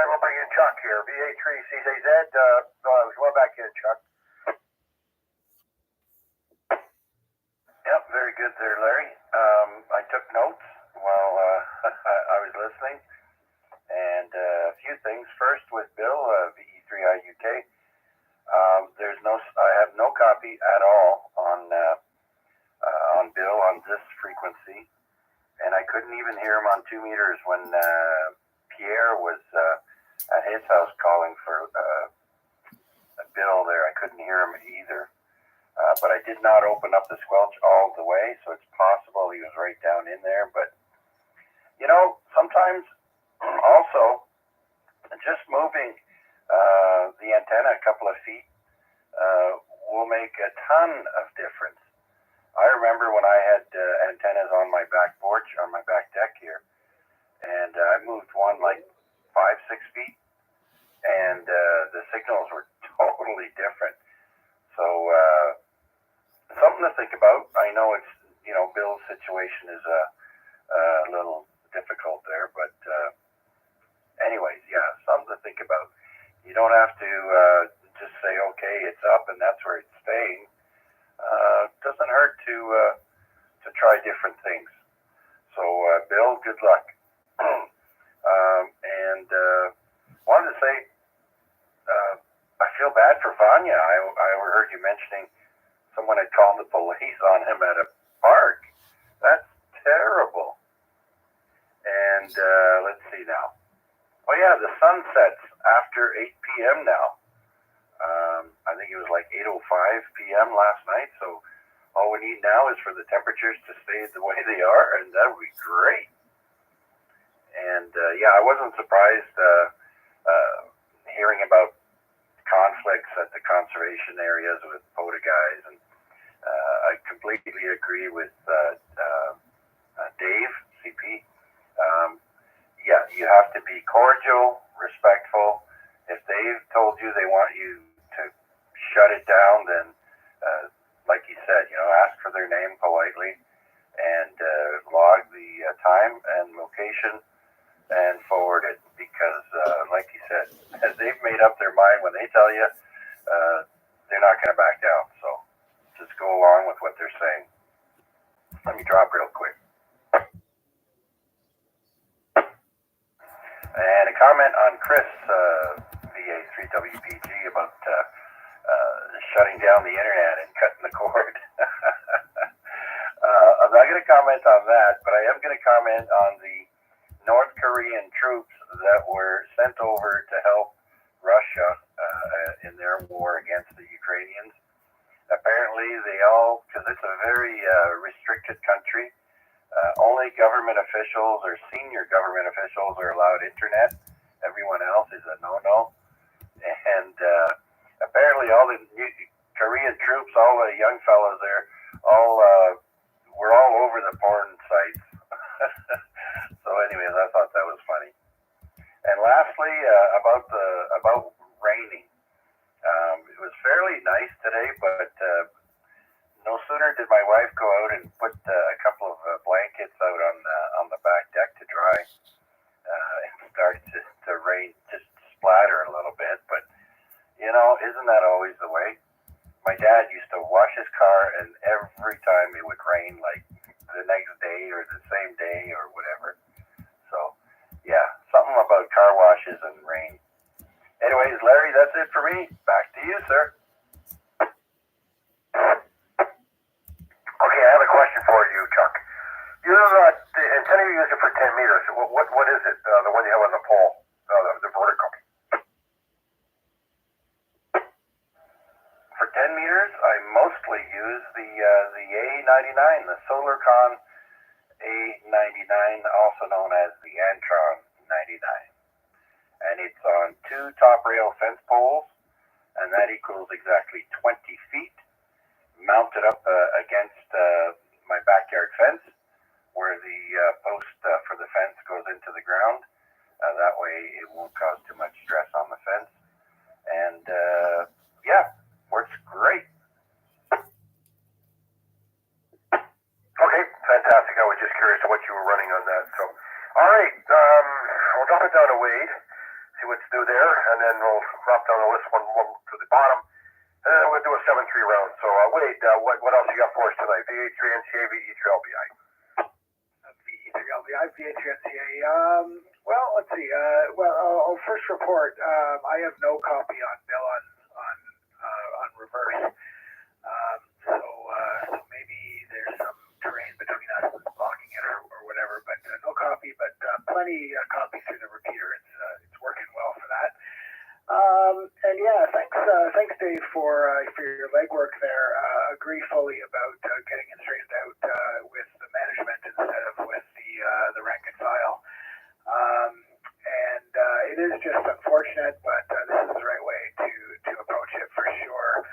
we'll bring in Chuck here. VA3 CZZ. Come on back in, Chuck. Yep, very good there, Larry. I took notes while I was listening. And a few things. First, with Bill, VE3I UK. I have no copy at all on Bill on this frequency, and I couldn't even hear him on 2 meters when Pierre was at his house calling for Bill there. I couldn't hear him either, but I did not open up the squelch all the way, so it's possible he was right down in there. But you know, sometimes also just moving the antenna a couple of feet will make a ton of difference. I remember when I had antennas on my back porch, on my back deck here, and I moved one like 5-6 feet, and the signals were totally different. So something to think about. I know it's, Bill's situation is a little difficult there, but anyways, yeah, something to think about. You don't have to just say, okay, it's up and that's where it's staying. Doesn't hurt to try different things. So, Bill, good luck. And wanted to say, I feel bad for Vanya. I heard you mentioning someone had called the police on him at a park. That's terrible. And let's see now. Oh yeah, the sun sets after 8 p.m. now. I think it was like 8:05 p.m. last night. So all we need now is for the temperatures to stay the way they are, and that would be great. And yeah, I wasn't surprised hearing about conflicts at the conservation areas with POTA guys, and I completely agree with Dave, CP. Yeah, you have to be cordial, respectful. If they've told you they want you to shut it down, then, like you said, ask for their name politely and log the time and location and forward it because, like you said, they've made up their mind when they tell you they're not going to back down. So just go along with what they're saying. Let me drop real quick. And a comment on Chris, VA3WPG, about shutting down the internet and cutting the cord. I'm not going to comment on that, but I am going to comment on the North Korean troops that were sent over to help Russia in their war against the Ukrainians. Apparently they all, because it's a very restricted country, only government officials or senior government officials are allowed internet. Everyone else is a no-no. And apparently all the Korean troops, all the young fellows there, were all over the porn sites. So anyways, I thought that was funny. And lastly, about raining. It was fairly nice today, but no sooner did my wife go out and put a couple of blankets out on the back deck to dry, it started to rain, just splatter a little bit. But isn't that always the way? My dad used to wash his car, and every time it would rain, like the next day or the same day or whatever. So yeah, something about car washes and rain. Anyways, Larry, that's it for me. Back to you, sir. Okay, I have a question for you, Chuck. You have the antenna you're using for 10 meters. What is it? The one you have on the pole, the vertical. For 10 meters, I mostly use the A99, the SolarCon A99, also known as the Antron 99. And it's on 2 top rail fence poles, and that equals exactly 20 feet, mounted up against my backyard fence, where the post for the fence goes into the ground. That way it won't cause too much stress on the fence. And yeah, works great. Okay, fantastic. I was just curious what you were running on that. So, all right, we'll drop it down to Wade, see what's new there, and then we'll drop down the list one to the bottom, and then we'll do a 7-3 round. So, Wade, what else you got for us tonight? VA3NCA, VE3LBI. VE3LBI, VA3NCA. Well, let's see. I'll first report. I have no copy on Bill on reverse. So maybe there's some terrain between us that's blocking it or whatever. But no copy. But plenty copy through the repeater. It's working well for that. And yeah, thanks Dave for your legwork there. Agree fully about getting it straightened out with the management instead of with the rank and file. And it is just unfortunate, but this is the right way to approach it for sure.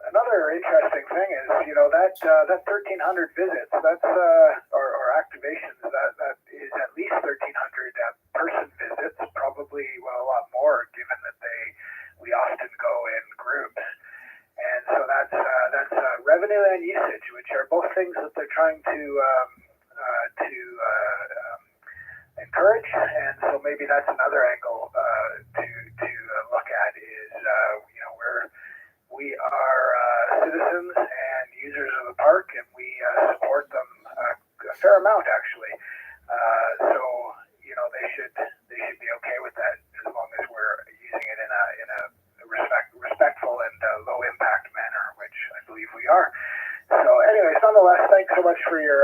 Another interesting thing is, that 1,300 visits, that's or activations, that is at least 1,300 person visits, probably a lot more, given that we often go in groups. And so that's revenue and usage, which are both things that they're trying to encourage. And so maybe that's another angle to look at is we are citizens and users of the park, and we support them a fair amount actually. So they should be okay with that as long as we're using it in a respectful and low impact manner, which I believe we are. So anyways, nonetheless, thanks so much for your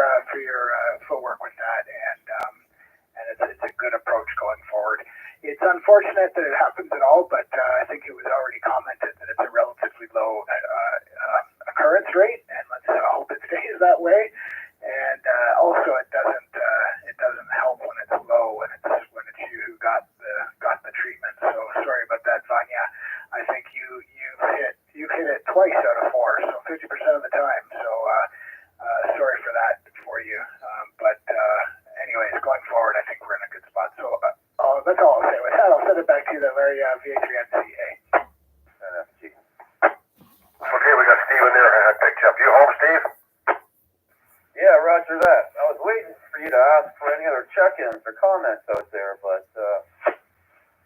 footwork with that, and it's a good approach going forward. It's unfortunate that it happens at all, but I think it was already commented that it's a relatively low occurrence rate, and let's hope it stays that way. And also, it doesn't help when it's low, when it's you who got the treatment. So sorry about that, Vanya. I think you've hit it twice out of 4, so 50% of the time. So sorry for that for you. But anyways, going forward, I think we're in a good spot. So that's all I'll say. With that, I'll send it back to you, the Larry VA3NCA. Okay, we got Steve in there. I picked you up. You home, Steve? Yeah, roger that. I was waiting for you to ask for any other check-ins questions or comments out there, but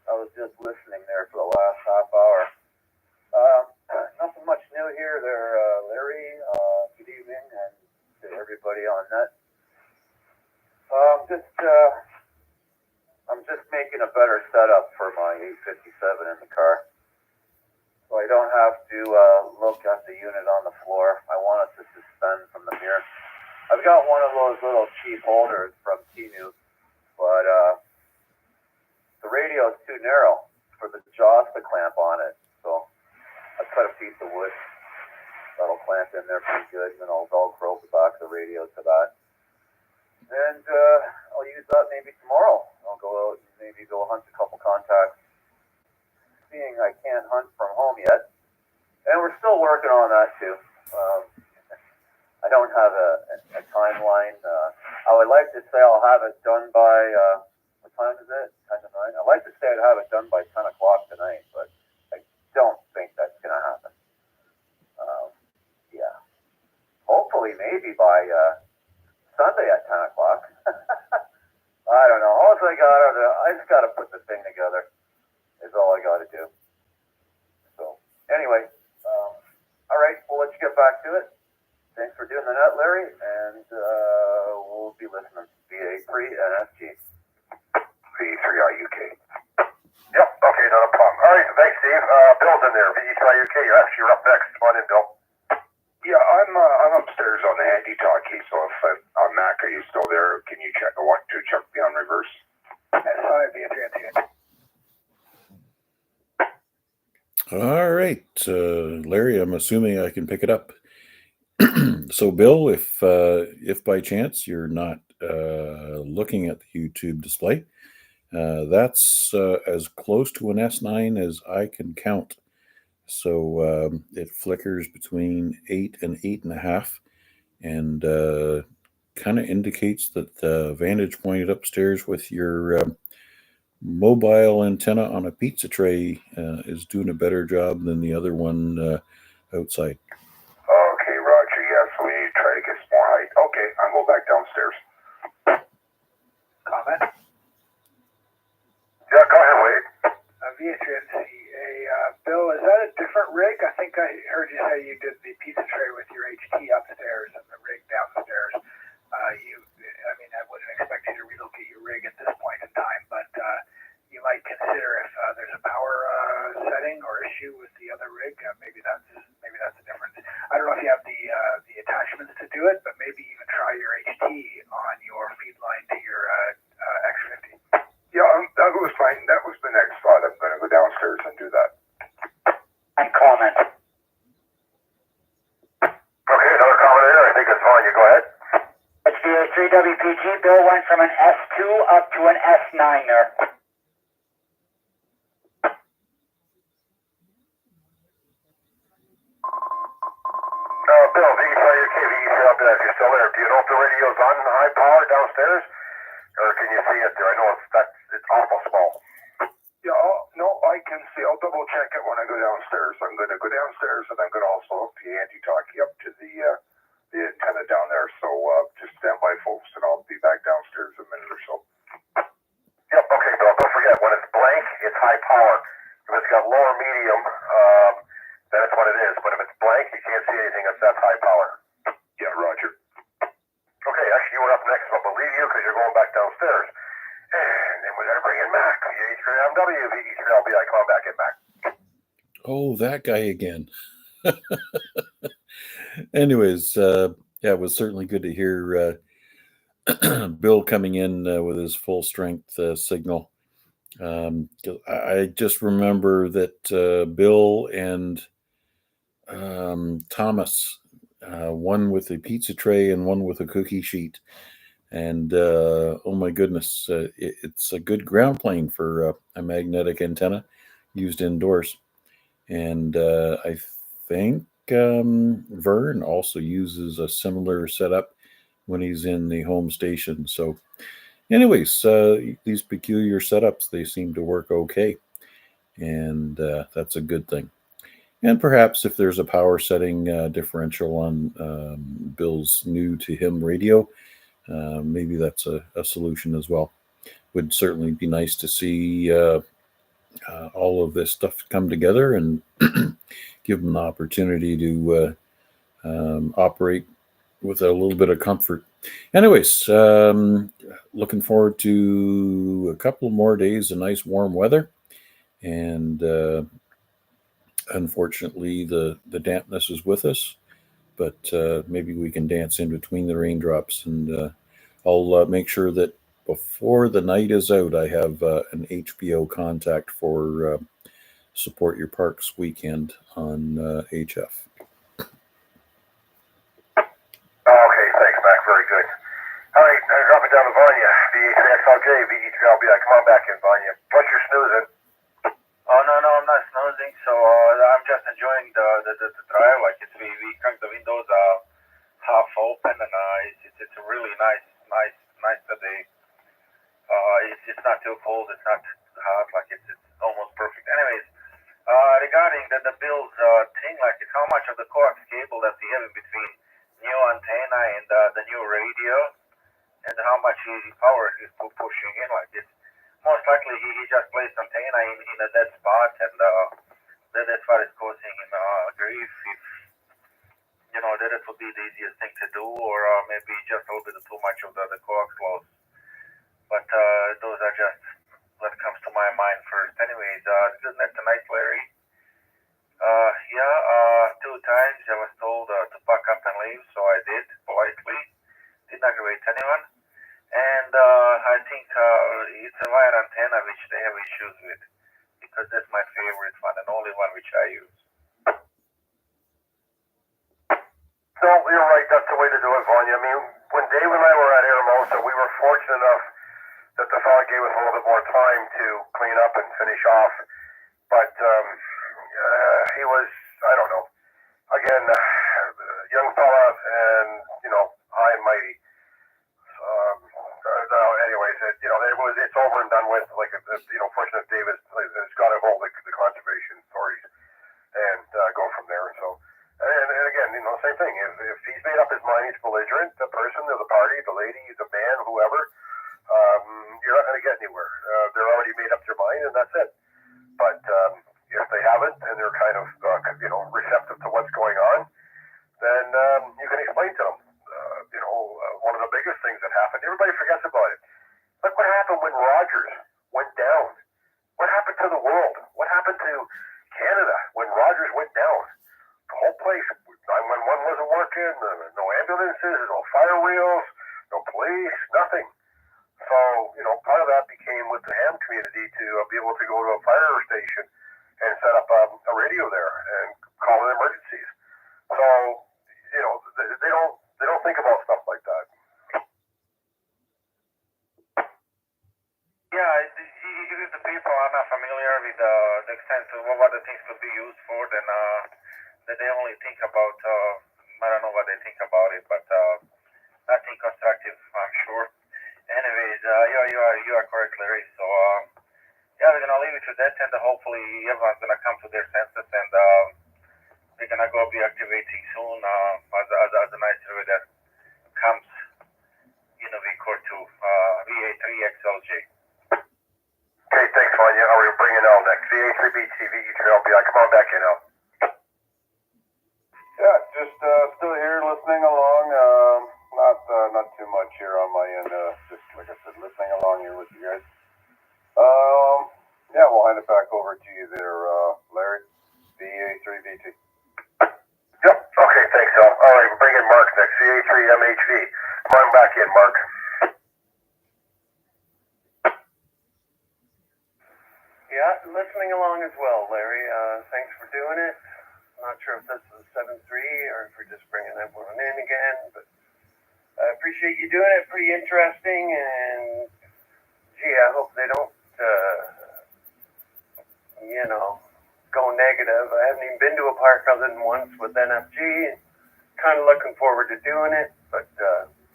I was just listening there for the last half hour. Nothing much new here there, Larry. Good evening, and to everybody on net. I'm just making a better setup for my 857 in the car, so I don't have to look at the unit on the floor. I want it to suspend from the mirror. I've got one of those little cheap holders from Tinu, but the radio is too narrow for the jaws to clamp on it. So I cut a piece of wood that'll clamp in there pretty good, and then I'll Velcro the back of the radio to that. And I'll use that maybe tomorrow. I'll go out and maybe go hunt a couple contacts. Seeing I can't hunt from home yet, and we're still working on that too. I don't have a timeline. I would like to say I'll have it done by, what time is it? 10 to 9? I'd like to say I'd have it done by 10 o'clock tonight, but I don't think that's going to happen. Yeah. Hopefully maybe by Sunday at 10 o'clock. I don't know. All I just got to put the thing together is all I got to do. So anyway, all right, we'll let you get back to it. Thanks for doing the net, Larry, and we'll be listening to VA3NSG. VA3IUK. Yep, okay, not a problem. All right, thanks, Steve. Bill's in there, VA3IUK. You're up next. Come on in, Bill. Yeah, I'm upstairs on the anti-talkie, so if on Mac, are you still there? Can you check? I want to check me on reverse. S5, VA3NSG. All right, Larry, I'm assuming I can pick it up. So, Bill, if by chance you're not looking at the YouTube display, that's as close to an S9 as I can count. So it flickers between 8 and 8.5, and kind of indicates that the vantage point upstairs with your mobile antenna on a pizza tray is doing a better job than the other one outside. Okay, Roger. Yes, we need to try to get some more height. Okay, I'll go back downstairs. Comment? Yeah, go ahead, Wade. VA3NSG. Bill, is that a different rig? I think I heard you say you did the pizza tray with your HT upstairs and the rig downstairs. I wouldn't expect you to relocate your rig at this point in time, but you might consider if there's a power setting or issue with the other rig. Maybe that's a difference. I don't know if you have the attachments to do it, but maybe even try your HT on your feed line to your X50. Yeah, that was fine. That was the next thought. I'm going to go downstairs and do that. And comment. Okay, another comment there. I think it's fine. You go ahead. It's VA3WPG. Bill went from an S2 up to an S9 there. Bill, VA3UK, VA3LB, if you're still there, do you know if the radio's on high power downstairs? Or can you see it there? I know it's awful small. Yeah, no, I can see. I'll double check it when I go downstairs. I'm going to go downstairs, and I'm going to also hook the anti-talkie up to the antenna down there. So just stand by, folks, and I'll be back downstairs in a minute or so. Yep, okay, Bill. Don't forget, when it's blank, it's high power. If it's got lower medium, then it's what it is. But if it's blank, you can't see anything that's high power. Yeah, Roger. Okay, actually, you were up next, but believe you, because you're going back downstairs. And then we're going to bring in Mac, VA3IMW, VA3LB. Come on back in, Mac. Oh, that guy again. Anyways, yeah, it was certainly good to hear Bill coming in with his full strength signal. I just remember that Bill and Thomas, one with a pizza tray and one with a cookie sheet. And oh my goodness, it's a good ground plane for a magnetic antenna used indoors. And I think Vern also uses a similar setup when he's in the home station. So anyways, these peculiar setups, they seem to work okay. And that's a good thing. And perhaps if there's a power setting differential on Bill's new to him radio, maybe that's a solution as well. would certainly be nice to see all of this stuff come together and give them the opportunity to operate with a little bit of comfort. Anyways, looking forward to a couple more days of nice warm weather, and unfortunately the dampness is with us, but maybe we can dance in between the raindrops, and I'll make sure that before the night is out, I have an HBO contact for Support Your Parks weekend on HF. Okay, thanks, Mac. Very good. All right, drop it down to Vanya. VA3XLJ, VE3LBI. Come on back in, Vanya. Plus you're snoozing. Oh, no, I'm not snoozing, so I'm just enjoying the drive. Like, we cranked the windows half open, and it's a really nice today. It's not too cold, it's not hot, like it's almost perfect. Anyways, regarding the bills thing, like it's how much of the coax cable that we have in between new antenna and the new radio, and how much power he's pushing in. Like it's most likely he just placed antenna in a dead spot, and that's what is causing him grief. If that would be the easiest thing to do, or maybe just a little bit too much of the coax loss. But those are just what comes to my mind first. Anyways, good night tonight, Larry. Two times I was told to pack up and leave, so I did politely. Didn't aggravate anyone. And I think it's a wire antenna which they have issues with, because that's my favorite one and only one which I use. No, you're right. That's the way to do it, Vanya. I mean, when Dave and I were at Hermosa, we were fortunate enough that the fella gave us a little bit more time to clean up and finish off. But he was, I don't know, again, young fella and, high and mighty. Anyways, it's over and done with. Like, fortunate Dave has got to hold the conservation authorities and go from there. So, and again, same thing. If he's made up his mind, he's belligerent, the person, or the party, the lady, the man, whoever, you're not going to get anywhere. They're already made up their mind, and that's it. But if they haven't, and they're kind of, receptive to what's going on, then you can explain to them. One of the biggest things that happened, everybody forgets about it. Look what happened when Rogers went down. What happened to the world? What happened to Canada when Rogers went down? The whole place, 911 wasn't working, no ambulances, no fire wheels, no police, nothing. So, part of that became with the ham community to be able to go to a fire station and set up a radio there and call in emergencies. So, they don't think about stuff like that. Yeah, if the people are not familiar with the extent of what the things could be used for, then they only think about, I don't know what they think about it, but nothing constructive, I'm sure. Anyways, you are correct, Larry. So, we're gonna leave it to that, and hopefully everyone's gonna come to their senses, and we're gonna go be activating soon as a nice weather comes in a week or two. VA3XLJ. Okay, thanks, Vanya. We're bringing L next. VA3BT, VE3LBI. Come on back in, L. Yeah, just still here listening along. Not too much here on my end. Just like I said, listening along here with you guys. We'll hand it back over to you there, Larry. VA3BT. Yep. Okay, thanks, Al. All right, we're bringing Mark next. VA3MHV. Come on back in, Mark. Yeah, listening along as well, Larry. Thanks for doing it. I'm not sure if this is 7-3 or if we're just bringing everyone in again, but I appreciate you doing it. Pretty interesting, and I hope they don't, go negative. I haven't even been to a park other than once with NFG. Kind of looking forward to doing it, but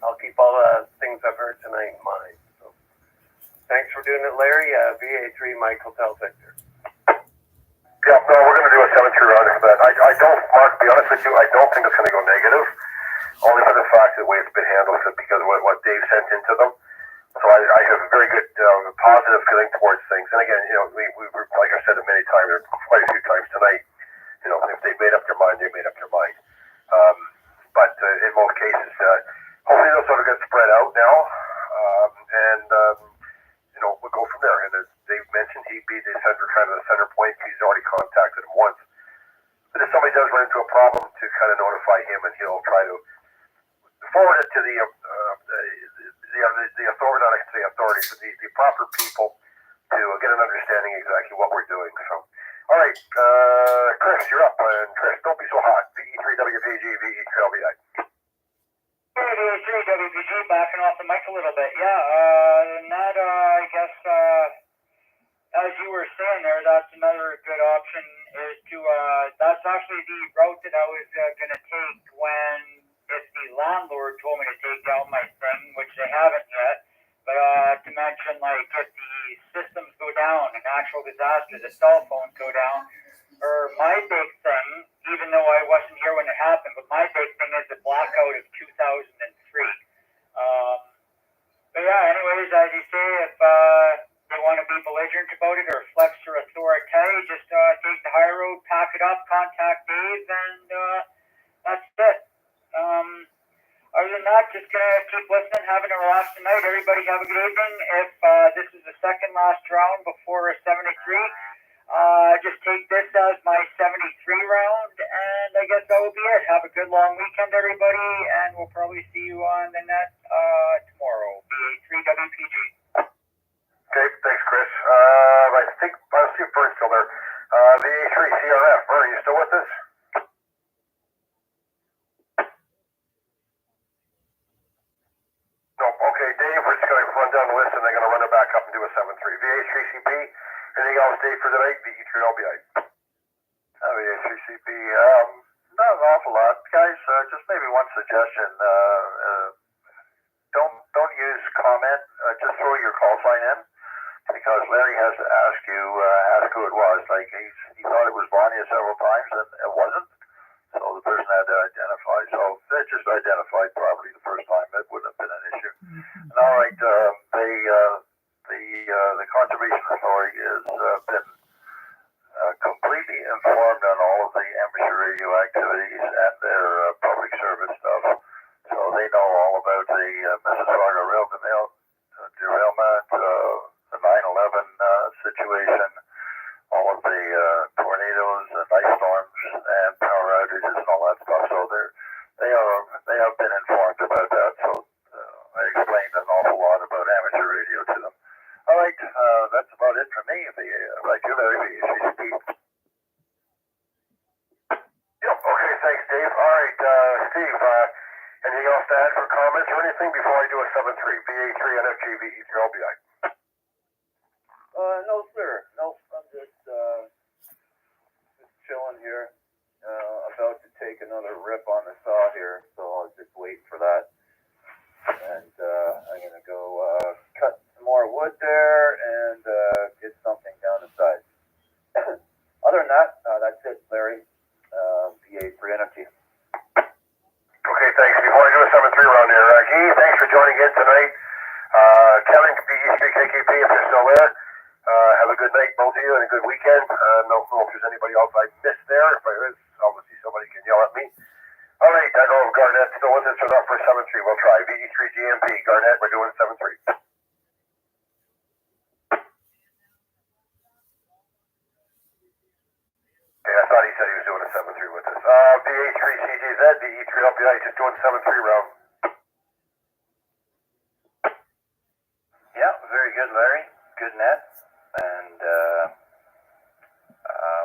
I'll keep all the things I've heard tonight in mind. So, thanks for doing it, Larry. VA3 Michael Tel Victor. Yeah, no, we're going to do a 7-3 round for that. I don't, Mark, to be honest with you, I don't think it's going to go negative, only for the fact that the way it's been handled, because of what Dave sent into them. So I have a very good positive feeling towards things. And again, we like I said many times, or quite a few times tonight, if they made up their mind, they made up their mind. But in most cases, hopefully they'll sort of get spread out now, and we'll go from there. And as Dave mentioned, he'd be the center point. He's already contacted him once. But if somebody does run into a problem, to kind of notify him, and he'll try to forward it to the authority, not the authorities, but the proper people to get an understanding exactly what we're doing. So, all right, Chris, you're up. And Chris, don't be so hot. VE3WPG, VE3LBI. Hey, VA3WPG, backing off the mic a little bit. Yeah, and that, I guess, as you were saying there, that's another good option is to, that's actually the route that I was going to take if the landlord told me to take down my thing, which they haven't yet. But to mention, like, if the systems go down, a natural disaster, the cell phones go down, or my big thing, even though I wasn't here when it happened, but my big thing is the blackout of 2003. But yeah, anyways, as you say, if they want to be belligerent about it or flex their authority, just take the high road, pack it up, contact Dave, and that's it. Other than that, just gonna keep listening, having a relaxed night. Everybody have a good evening. If this is the second last round before a 73, just take this as my 73 round, and I guess that will be it. Have a good long weekend, everybody, and we'll probably see you on the net tomorrow. VA3WPG. Okay, thanks, Chris. I think I'll see if Bert's still there. VA3CRF, Bert, are you still with us? No, okay, Dave, we're just going to run down the list and they're going to run it back up and do a 7-3. VA3CP, anything else, Dave, for tonight? VE3LBI. VA3CP, not an awful lot. Guys, just maybe one suggestion. Don't use comment, just throw your call sign in, because Larry has to ask who it was. Like, he thought it was Vanya several times, and it wasn't. So the person had to identify. So if they just identified properly the first time, it wouldn't have been an issue. And all right, the Conservation Authority has been completely informed on all of the amateur radio activities and their public service stuff. So they know all about the Mississauga rail derailment, the 9/11 situation, all of the tornadoes and ice storms and power outages and all that stuff. So they have been informed about that. So I explained an awful lot about amateur radio to them. All right, that's about it for me. Like you, Larry, Yep, okay, thanks, Dave. All right, Steve, anything else to add for comments or anything before I do a 7-3? VA3NFG, VE3LBI. No, sir. Nope, I'm just chilling here. About to take another rip on the saw here, so I'll just wait for that. And I'm going to go cut some more wood there and get something down the side. Other than that, that's it, Larry. VA3NFG. Okay, thanks. Before I do a 7-3 round here, Guy, thanks for joining in tonight. Kevin, VE3KKP, if you're still there, have a good night, both of you, and a good weekend. I don't know if there's anybody else I missed there. If there is, obviously somebody can yell at me. All right, I don't know if Garnett's still with us or not for 7-3. We'll try. VE3GMP, Garnett, we're doing 7-3. Okay, I thought he said he was doing a 7-3 with us. VA3CGZ, VE3LBI, just doing 7-3 round. Yeah, very good, Larry. Good net. And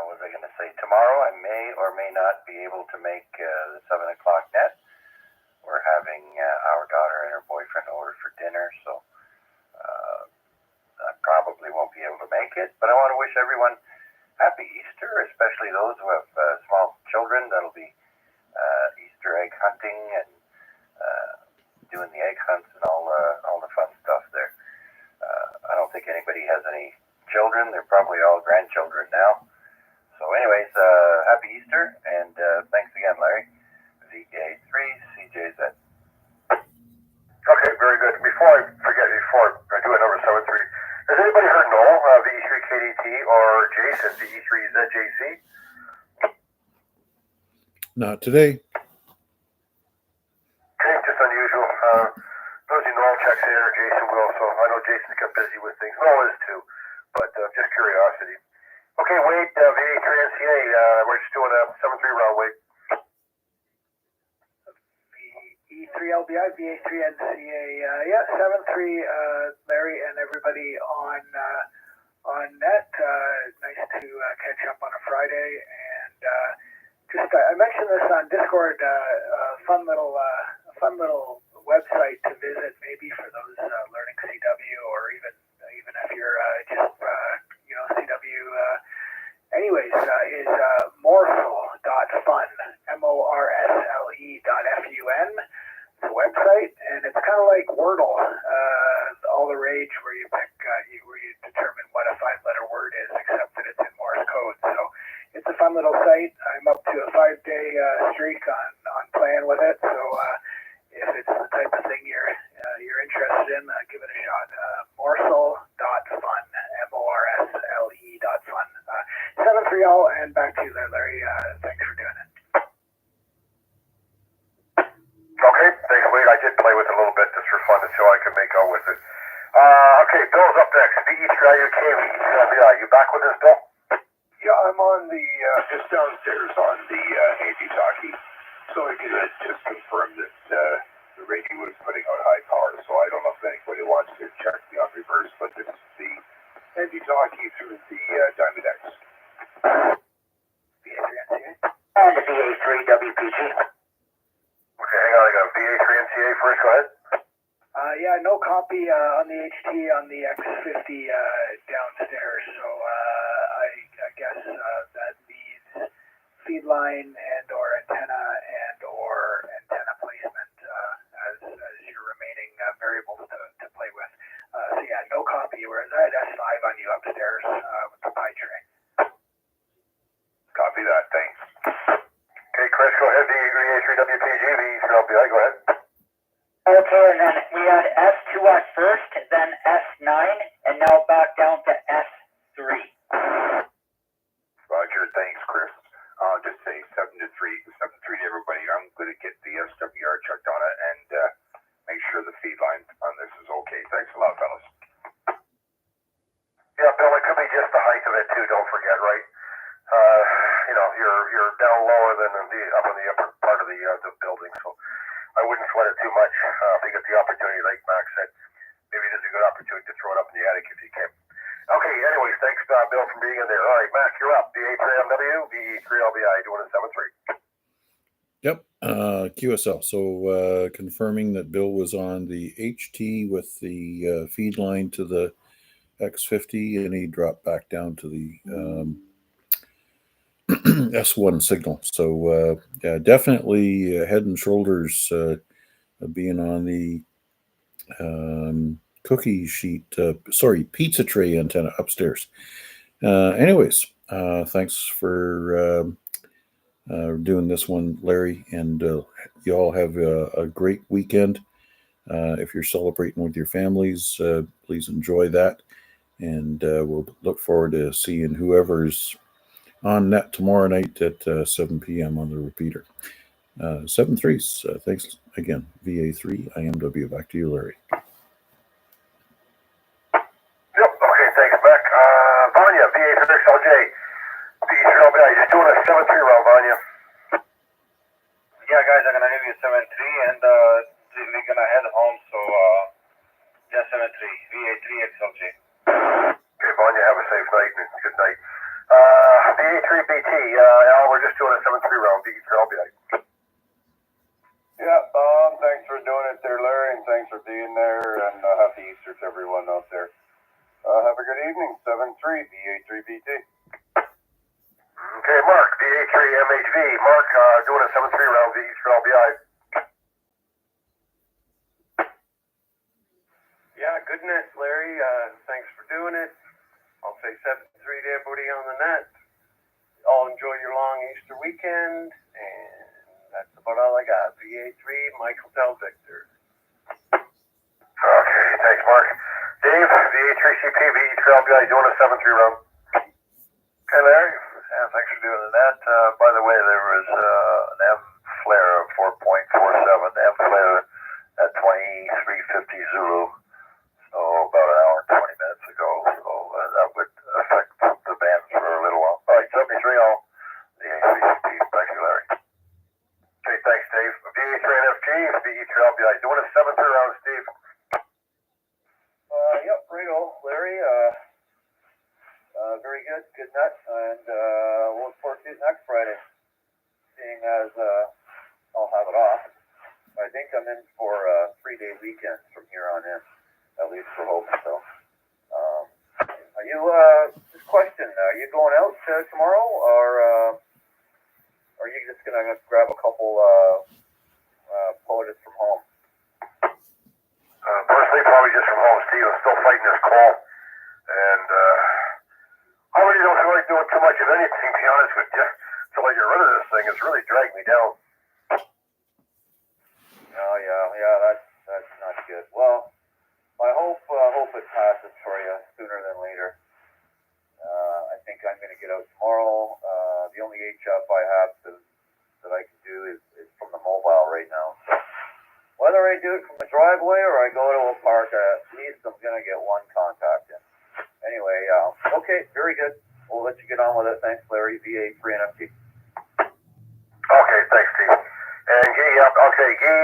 what was I going to say? Tomorrow I may or may not be able to make the 7 o'clock net. We're having our daughter and her boyfriend over for dinner, so I probably won't be able to make it. But I want to wish everyone Happy Easter, especially those who have small children. That'll be Easter egg hunting and doing the egg hunts and all the fun stuff there. I don't think anybody has any children. They're probably all grandchildren now. So anyways, Happy Easter, and thanks again, Larry. VA3CJZ. Okay, very good. Before I forget, forget before I do a number 73. Has anybody heard Noel, VE3KDT, or Jason, VE3ZJC? Not today. Okay, just unusual. Nosy Noel checks in, or Jason will, so I know Jason's kept busy with things. Noel is too, but just curiosity. Okay, Wade, VA3NCA, we're just doing a 7-3 round, Wade. VE3LBI, VA3NCA, yeah, 7-3, Larry and everybody on net. Nice to catch up on a Friday, and just I mentioned this on Discord. Fun little website to visit, maybe for those learning CW, or even if you're just CW. Anyways, is morsel.fun, morsle.fun. It's a website, and it's kind of like Wordle, all the rage, where you pick, where you determine what a 5-letter word is, except that it's in Morse code. So it's a fun little site. I'm up to a 5-day streak on playing with it. So if it's the type of thing you're interested in, give it a shot. Morsel.fun, morsle.fun. 7-3 all, and back to you there, Larry. Thanks for doing it. Okay, thanks, Wade. I did play with it a little bit just for fun to see how I could make out with it. Okay, Bill's up next. VE3IUK, VE3LBI. You back with us, Bill? Yeah, I'm on the, just downstairs on the walkie-talkie, so I can just confirm that the radio is putting out high power, so I don't know if anybody wants to check me on reverse, but this is the walkie-talkie through the Diamond X. VA3NCA. And the VA3WPG. Okay, hang on. I got VA3NCA first. Go ahead. Yeah, no copy on the HT on the X50 downstairs, so I guess that needs feed line and or antenna placement as your remaining variables to play with. So yeah, no copy. Whereas I had S5 on you upstairs with the pie tray. Copy that, thanks. Okay, Chris, go ahead. VA3WPG, VE3LBI. Go ahead. Okay, and then we had S2 at first, then S9, and now back down to S3. Roger, thanks, Chris. I'll just say 7-3 to everybody. I'm going to get the SWR checked on it and make sure the feed line on this is okay. Thanks a lot, fellas. Yeah, Bill, it could be just the height of it too. Don't forget, right? You're down lower than up in the upper part of the building, so I wouldn't sweat it too much. If you get the opportunity, like Max said, maybe it is a good opportunity to throw it up in the attic if you can. Okay, anyways, thanks, Bill, for being in there. All right, Mac, you're up. VA3MW, VE3LBI, doing a 7-3. Yep, QSL. So confirming that Bill was on the HT with the feed line to the X50, and he dropped back down to the S1 signal. So yeah, definitely head and shoulders being on the cookie sheet, pizza tray antenna upstairs. Anyways, thanks for doing this one, Larry, and you all have a great weekend. If you're celebrating with your families, please enjoy that, and we'll look forward to seeing whoever's on net tomorrow night at 7 p.m. on the repeater. 7-3s. Thanks again. VA3IMW. Back to you, Larry. Yep, okay, thanks, Mac. Vanya, VA3XLJ, VE3LBI, just doing a 7-3 round, Vanya. Yeah, guys, I'm going to give you 7-3, and we're going to head home, so yeah, 7-3, VA3XLJ. Okay, Vanya, have a safe night and good night. VA3BT, Al, we're just doing a 7-3 round, VE3LBI. Yeah, thanks for doing it there, Larry, and thanks for being there, and happy Easter to everyone out there. Have a good evening. 7-3, VA3BT. Okay, Mark, VA3MHV. Mark, doing a 7-3 round, VE3LBI. Yeah, goodness, Larry. Thanks for doing it. I'll say 7-3 to everybody on the net. All enjoy your long Easter weekend, and that's about all I got. VA3, Michael Del Victor. Okay, thanks, Mark. Dave, VA3CP, VA3LBI, doing a 7-3 round. Okay, Larry. Yeah, thanks for doing that. By the way, there was an M flare of 4.47, M flare at 2350 Zulu, so about an hour and 20 minutes ago. So that would affect the bands for a little while. All right, 73 all. The VA3CP. Back to you, Larry. Okay, thanks, Dave. VA3NFG, VA3LBI, doing a 7-3 round, Steve. Yep, righto, Larry. Very good, good nut, and we'll look forward to it next Friday, seeing as I'll have it off. I think I'm in for a 3-day weekend from here on in, at least for hoping so. Are you, this question, are you going out tomorrow, or are you just going to grab a couple poets from home? Personally, probably just from home, Steve. I'm still fighting this cold. And I really don't feel like doing too much of anything, to be honest with you. Until I get rid of this thing, it's really dragged me down. Oh, yeah, that's not good. Well, I hope it passes for you sooner than later. I think I'm going to get out tomorrow. The only HF I have that I can do is from the mobile right now. So whether I do it from the driveway or I go to a park, at least I'm going to get one contact in. Anyway, okay, very good. We'll let you get on with it. Thanks, Larry, VA3NFG. Okay, thanks, Steve. And Guy, okay, Guy,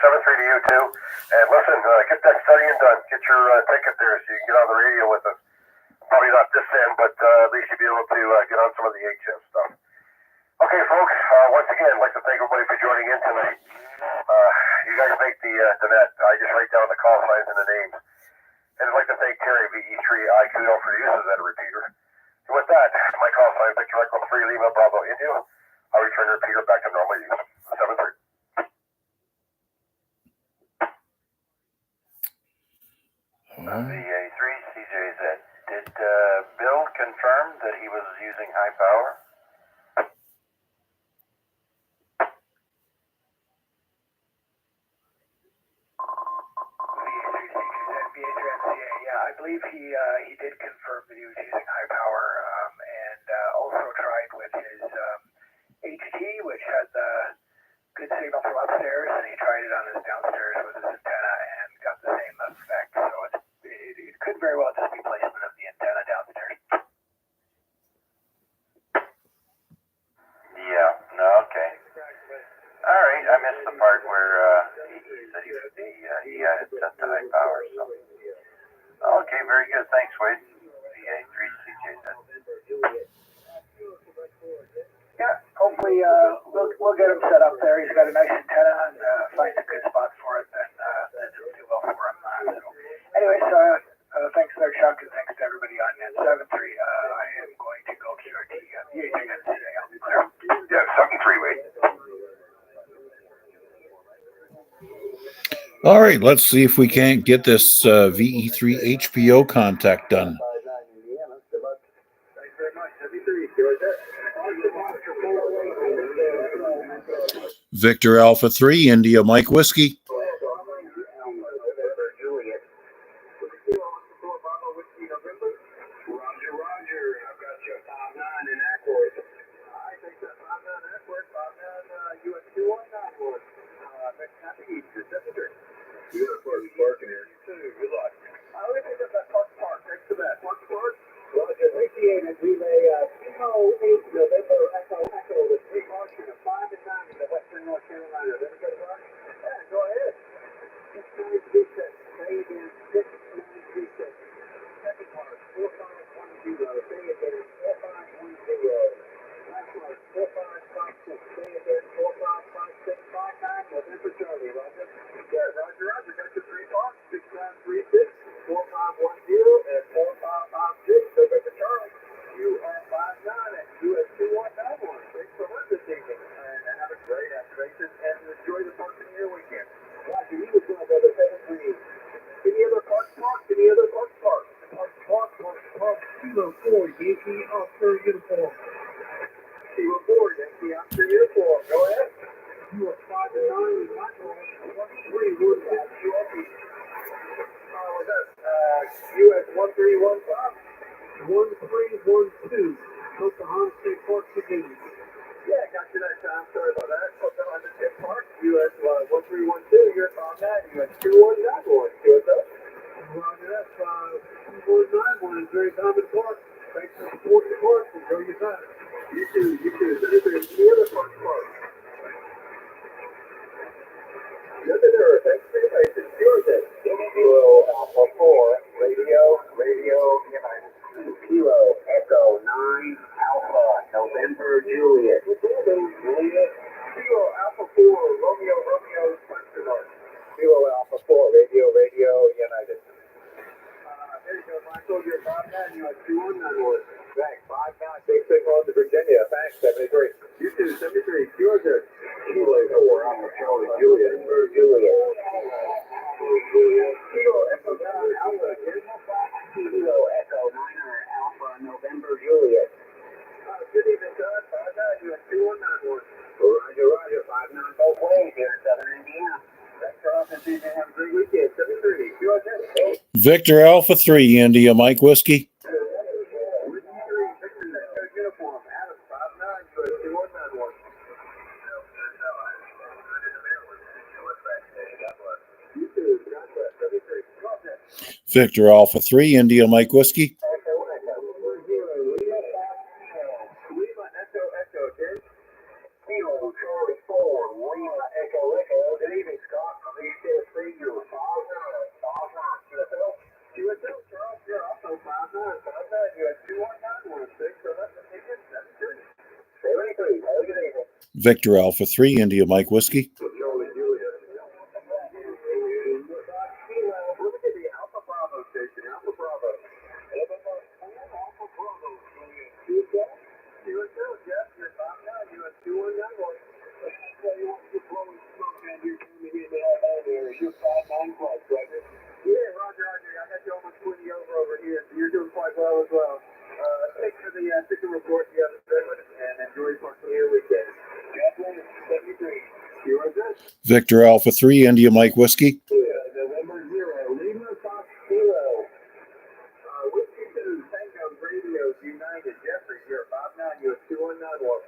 7-3 to you too. And listen, get that studying done. Get your ticket there so you can get on the radio with us. Probably not this end, but at least you'll be able to get on some of the HF stuff. Okay, folks, once again, I'd like to thank everybody for joining in tonight. You guys make the net. I just write down the call signs and the names. And I'd like to thank Terry, VE3IMW for the use of that repeater. And with that, my call sign, Victor Echo 3 Lima Bravo India. I'll return the repeater back to normal use. 7-3. VA3 CJZ. Did Bill confirm that he was using high power? Yeah, I believe he did confirm that he was using high power, and also tried with his HT, which has a good signal from upstairs, and he tried it on his downstairs with his antenna and got the same effect. So it could very well just be placement of the antenna downstairs. Yeah, no, okay. All right, I missed the part where he said he had it set to high power. So. Okay, very good. Thanks, Wade. VA3CJZ. Yeah, hopefully we'll get him set up there. He's got a nice antenna and finds a good spot for it, then it'll do well for him. So, anyways, thanks there, Chuck, and thanks to everybody on net 7-3. I am going to go QRT. I'll be clear. Yeah, 7-3, Wade. All right, let's see if we can't get this VE3 HPO contact done. Victor Alpha 3, India Mike Whiskey. US 1315 1312, Pocahontas State Park, Virginia. Yeah, got you that time. Sorry about that. Pocahontas State Park, US 1312, you're on that. US 2191. Roger that. 2191 is very common park. Thanks for supporting the park. Enjoy your time. You too. There's the other park. Nothing there. Thanks for your patience. Yours is Kilo Alpha 4, Radio United. Kilo Echo 9 Alpha November Juliet. Kilo Alpha 4 Romeo question mark. Kilo Alpha 4 Radio United. There you go, Michael. You're 5-9. You have 2191. Thanks. 5-9. Big signal to Virginia. Thanks. 73. You too. 73. Georgia. Kilo Echo 4 Alpha Charlie Juliet. Juliet. Kilo Echo 9 Alpha. Kilo Echo 9 Alpha November Juliet. Good evening, Todd. 5-9. You have 2191. Roger. 5-9 both ways here in Southern Indiana. Thanks for often seeing. Have a great weekend. 73. Georgia. Victor Alpha 3, India Mike Whiskey. Victor Alpha 3, India Mike Whiskey. Victor Alpha 3, India Mike Whiskey. Victor Alpha 3, India Mike Whiskey. November 0, Lima Fox Kilo. Whiskey 2, Tango Radios United. Jeffrey, you're 5-9, you have 2191.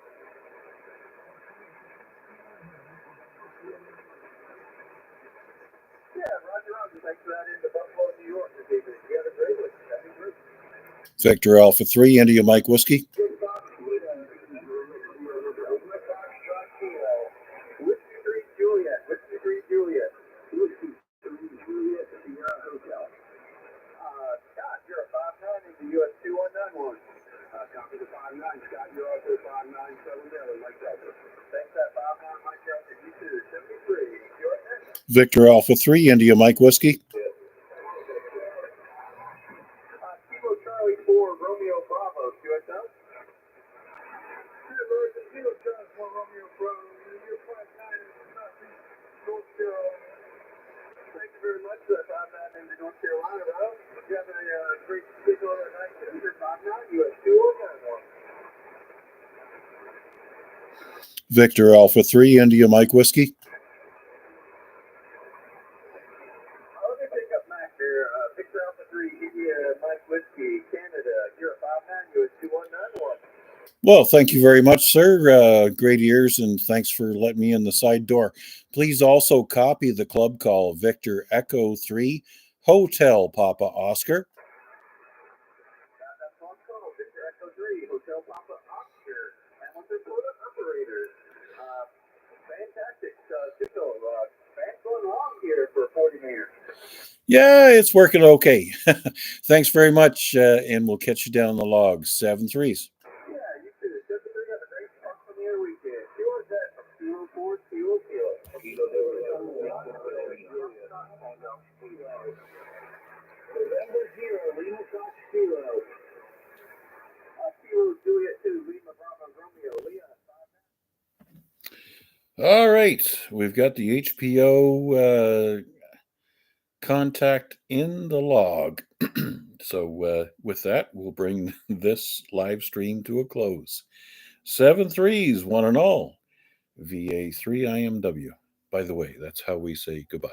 Yeah, Roger. Thanks for that into Buffalo, New York this evening. You have a great one. That'd be great. Victor Alpha 3, India Mike Whiskey. Victor Alpha 3, India Mike Whiskey. Kilo Charlie 4, Romeo Bravo, QSL. Kilo Charlie 4, Romeo Bravo, you're 5-9 in North Carolina. Thank you very much for that 5-9 into North Carolina, bro. You have a great signal tonight. You're 5-9, you have 2191. Victor Alpha 3, India Mike Whiskey. Victor Alpha 3, India Mike Whiskey, Canada. You're a 5-9, you have 2191. Well, thank you very much, sir. Great ears, and thanks for letting me in the side door. Please also copy the club call, Victor Echo 3, Hotel Papa Oscar. That's one call, Victor Echo 3, Hotel Papa Oscar, Hamilton Florida operators. Fantastic signal. Fans going long here for 40 meters. Yeah, it's working okay. Thanks very much, and we'll catch you down the logs. 7 3s. Yeah, you too. 7-3, have a great start from your weekend. Yours that from 204 Kilo. November 0, Lima Fox Kilo. Kilo Juliet 2, Lima Bravo Romeo, Leah. All right, we've got the HPO contact in the log. So with that, we'll bring this live stream to a close. 7 3s, one and all. VA3IMW. By the way, that's how we say goodbye.